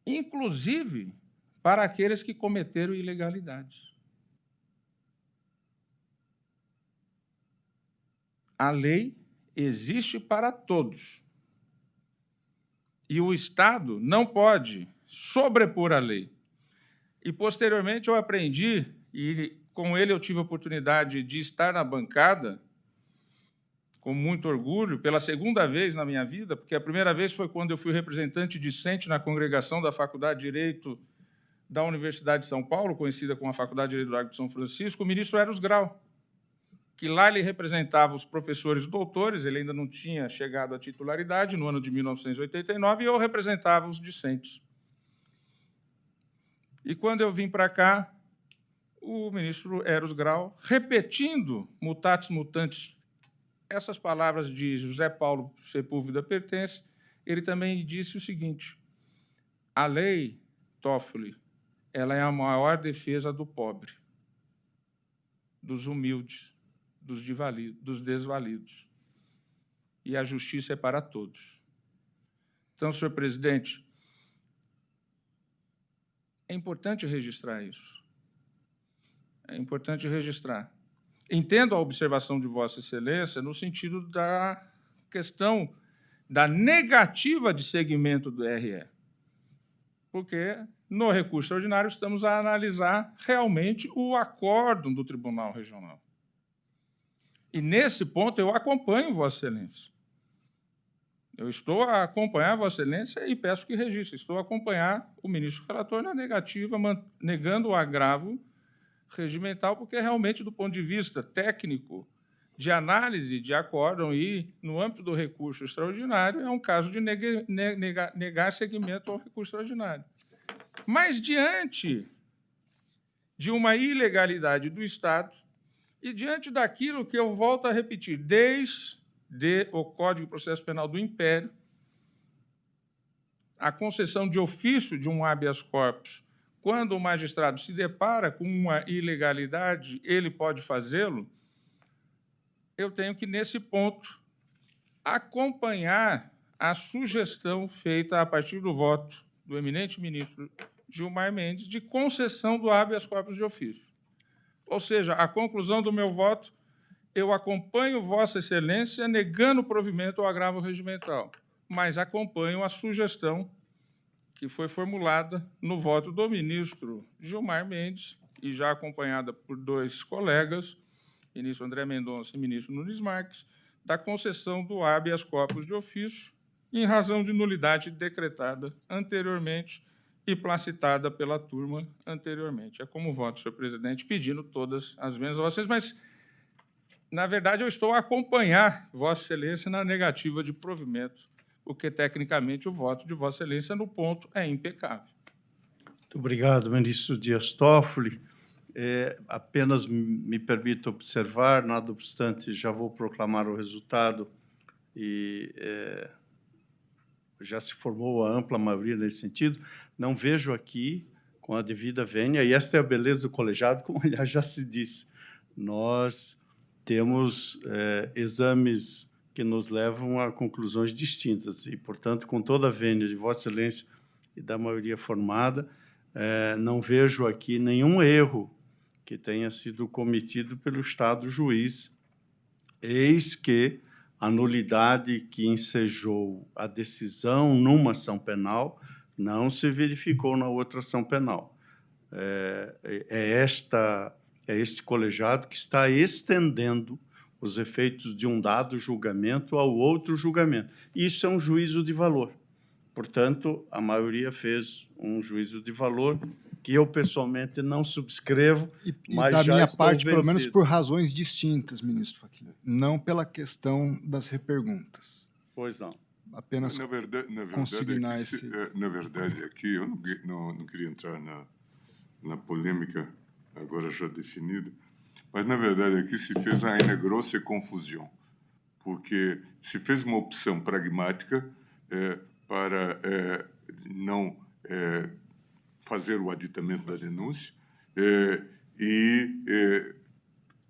[SPEAKER 5] inclusive para aqueles que cometeram ilegalidades. A lei existe para todos. E o Estado não pode sobrepor a lei. E, posteriormente, eu aprendi, e com ele eu tive a oportunidade de estar na bancada, com muito orgulho, pela segunda vez na minha vida, porque a primeira vez foi quando eu fui representante discente na congregação da Faculdade de Direito da Universidade de São Paulo, conhecida como a Faculdade de Direito do Largo de São Francisco, o ministro Eros Grau, que lá ele representava os professores doutores, ele ainda não tinha chegado à titularidade, no ano de 1989, e eu representava os discentes. E, quando eu vim para cá, o ministro Eros Grau, repetindo mutatis mutandis essas palavras de José Paulo Sepúlveda Pertence, ele também disse o seguinte: a lei, Toffoli, ela é a maior defesa do pobre, dos humildes, dos desvalidos. E a justiça é para todos. Então, senhor presidente, é importante registrar isso. É importante registrar. Entendo a observação de Vossa Excelência no sentido da questão da negativa de seguimento do RE, porque, no recurso extraordinário, estamos a analisar realmente o acórdão do Tribunal Regional. E, nesse ponto, eu acompanho Vossa Excelência. Eu estou a acompanhar Vossa Excelência e peço que registre. Estou a acompanhar o ministro relator na negativa, negando o agravo regimental, porque, realmente, do ponto de vista técnico, de análise de acórdão e, no âmbito do recurso extraordinário, é um caso de negar seguimento ao recurso extraordinário. Mas, diante de uma ilegalidade do Estado, e diante daquilo que eu volto a repetir, desde o Código de Processo Penal do Império, a concessão de ofício de um habeas corpus, quando o magistrado se depara com uma ilegalidade, ele pode fazê-lo, eu tenho que, nesse ponto, acompanhar a sugestão feita a partir do voto do eminente ministro Gilmar Mendes de concessão do habeas corpus de ofício. Ou seja, a conclusão do meu voto, eu acompanho Vossa Excelência negando o provimento ao agravo regimental, mas acompanho a sugestão que foi formulada no voto do ministro Gilmar Mendes e já acompanhada por 2 colegas, ministro André Mendonça e ministro Nunes Marques, da concessão do habeas corpus de ofício em razão de nulidade decretada anteriormente e placitada pela turma anteriormente. É como voto, senhor presidente, pedindo todas as vezes a vocês, mas, na verdade, eu estou a acompanhar Vossa Excelência na negativa de provimento, porque, tecnicamente, o voto de Vossa Excelência no ponto é impecável.
[SPEAKER 1] Muito obrigado, ministro Dias Toffoli. Apenas me permito observar, nada obstante, já vou proclamar o resultado e já se formou a ampla maioria nesse sentido. Não vejo aqui, com a devida vênia, e esta é a beleza do colegiado, como, aliás, já se disse, nós temos exames que nos levam a conclusões distintas e, portanto, com toda a vênia de Vossa Excelência e da maioria formada, não vejo aqui nenhum erro que tenha sido cometido pelo Estado juiz, eis que a nulidade que ensejou a decisão numa ação penal não se verificou na outra ação penal. Este colegiado que está estendendo os efeitos de um dado julgamento ao outro julgamento. Isso é um juízo de valor. Portanto, a maioria fez um juízo de valor que eu, pessoalmente, não subscrevo, mas
[SPEAKER 3] da
[SPEAKER 1] já
[SPEAKER 3] minha
[SPEAKER 1] estou
[SPEAKER 3] parte, pelo menos
[SPEAKER 1] vencido.
[SPEAKER 3] por razões distintas, ministro Fachin, não pela questão das reperguntas.
[SPEAKER 1] Pois não.
[SPEAKER 3] Apenas
[SPEAKER 2] Na verdade,
[SPEAKER 3] consignar
[SPEAKER 2] aqui,
[SPEAKER 3] esse...
[SPEAKER 2] na verdade, aqui eu não queria entrar na polêmica agora já definida, mas, na verdade, aqui se fez uma grossa confusão, porque se fez uma opção pragmática para não fazer o aditamento da denúncia e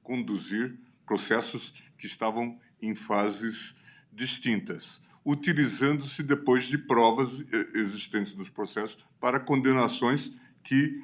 [SPEAKER 2] conduzir processos que estavam em fases distintas, utilizando-se depois de provas existentes nos processos para condenações que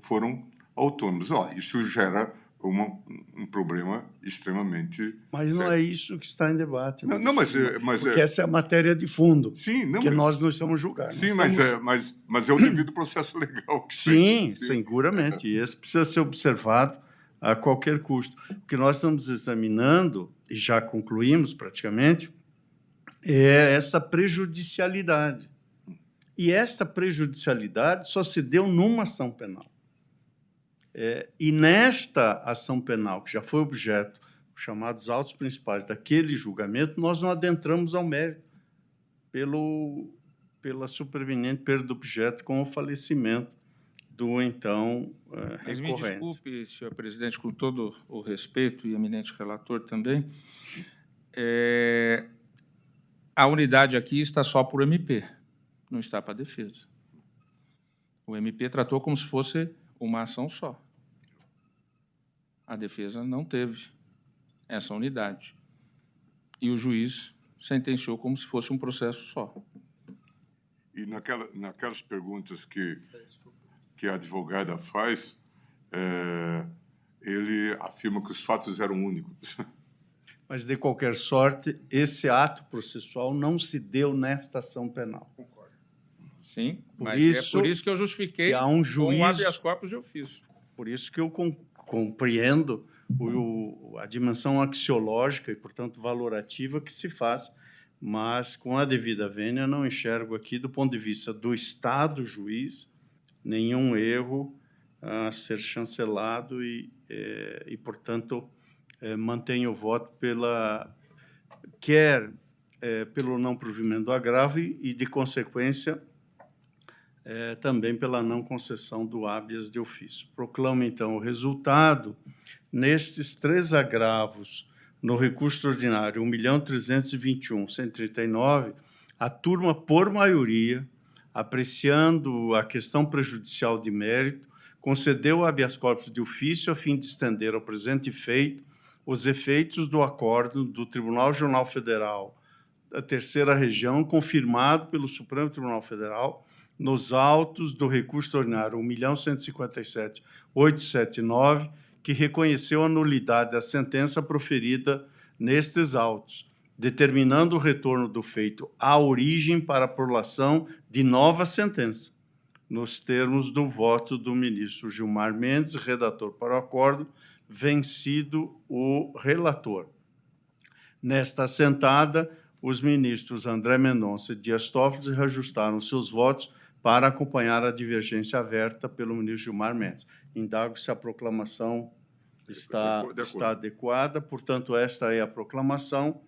[SPEAKER 2] foram autônomas. Isso gera um problema extremamente
[SPEAKER 1] Mas não
[SPEAKER 2] sério.
[SPEAKER 1] é isso que está em debate.
[SPEAKER 2] Não, mas
[SPEAKER 1] porque essa é a matéria de fundo,
[SPEAKER 2] sim, não,
[SPEAKER 1] que
[SPEAKER 2] mas,
[SPEAKER 1] nós não estamos julgando.
[SPEAKER 2] Sim,
[SPEAKER 1] nós
[SPEAKER 2] mas é o devido processo legal. Que
[SPEAKER 1] sim, seguramente. E esse precisa ser observado a qualquer custo. O que nós estamos examinando, e já concluímos praticamente, é essa prejudicialidade. E esta prejudicialidade só se deu numa ação penal. E nesta ação penal, que já foi objeto, os chamados autos principais daquele julgamento, nós não adentramos ao mérito pela superveniente perda do objeto com o falecimento do então
[SPEAKER 5] Mas
[SPEAKER 1] recorrente.
[SPEAKER 5] me desculpe, senhor presidente, com todo o respeito e eminente relator também, a unidade aqui está só por MP, não está para a defesa. O MP tratou como se fosse uma ação só. A defesa não teve essa unidade. E o juiz sentenciou como se fosse um processo só.
[SPEAKER 2] E naquelas perguntas que a advogada faz, ele afirma que os fatos eram únicos.
[SPEAKER 1] Mas, de qualquer sorte, esse ato processual não se deu nesta ação penal.
[SPEAKER 5] Concordo. Sim,
[SPEAKER 1] Por
[SPEAKER 5] mas
[SPEAKER 1] isso
[SPEAKER 5] é por isso que eu justifiquei
[SPEAKER 1] que há um
[SPEAKER 5] com
[SPEAKER 1] juízo,
[SPEAKER 5] o habeas corpus de ofício.
[SPEAKER 1] Por isso que eu compreendo a dimensão axiológica e, portanto, valorativa que se faz, mas, com a devida vênia, não enxergo aqui, do ponto de vista do Estado juiz, nenhum erro a ser chancelado e portanto, mantenho o voto pelo não provimento do agravo e, de consequência, também pela não concessão do habeas de ofício. Proclamo, então, o resultado. Nestes 3 agravos, no recurso ordinário 1.321.139, a turma, por maioria, apreciando a questão prejudicial de mérito, concedeu o habeas corpus de ofício a fim de estender ao presente feito os efeitos do acórdão do Tribunal Regional Federal da Terceira Região, confirmado pelo Supremo Tribunal Federal, nos autos do recurso ordinário 1.157.879, que reconheceu a nulidade da sentença proferida nestes autos, determinando o retorno do feito à origem para a prolação de nova sentença, nos termos do voto do ministro Gilmar Mendes, redator para o acordo, vencido o relator. Nesta assentada, os ministros André Mendonça e Dias Toffoli reajustaram seus votos para acompanhar a divergência aberta pelo ministro Gilmar Mendes. Indago se a proclamação está adequada. Portanto, esta é a proclamação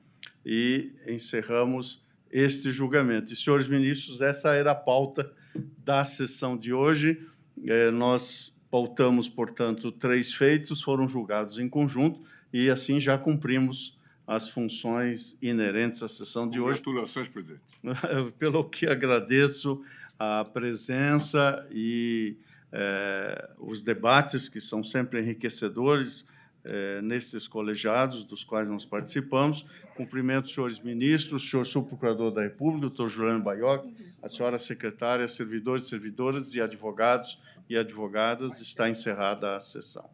[SPEAKER 1] e encerramos este julgamento. E, senhores ministros, essa era a pauta da sessão de hoje. Nós pautamos, portanto, 3 feitos, foram julgados em conjunto e, assim, já cumprimos as funções inerentes à sessão de hoje.
[SPEAKER 2] Congratulações, presidente.
[SPEAKER 1] Pelo que agradeço a presença e os debates, que são sempre enriquecedores nesses colegiados dos quais nós participamos. Cumprimento os senhores ministros, o senhor subprocurador da República, doutor Juliano Baioc, a senhora secretária, servidores e servidoras e advogados e advogadas. Está encerrada a sessão.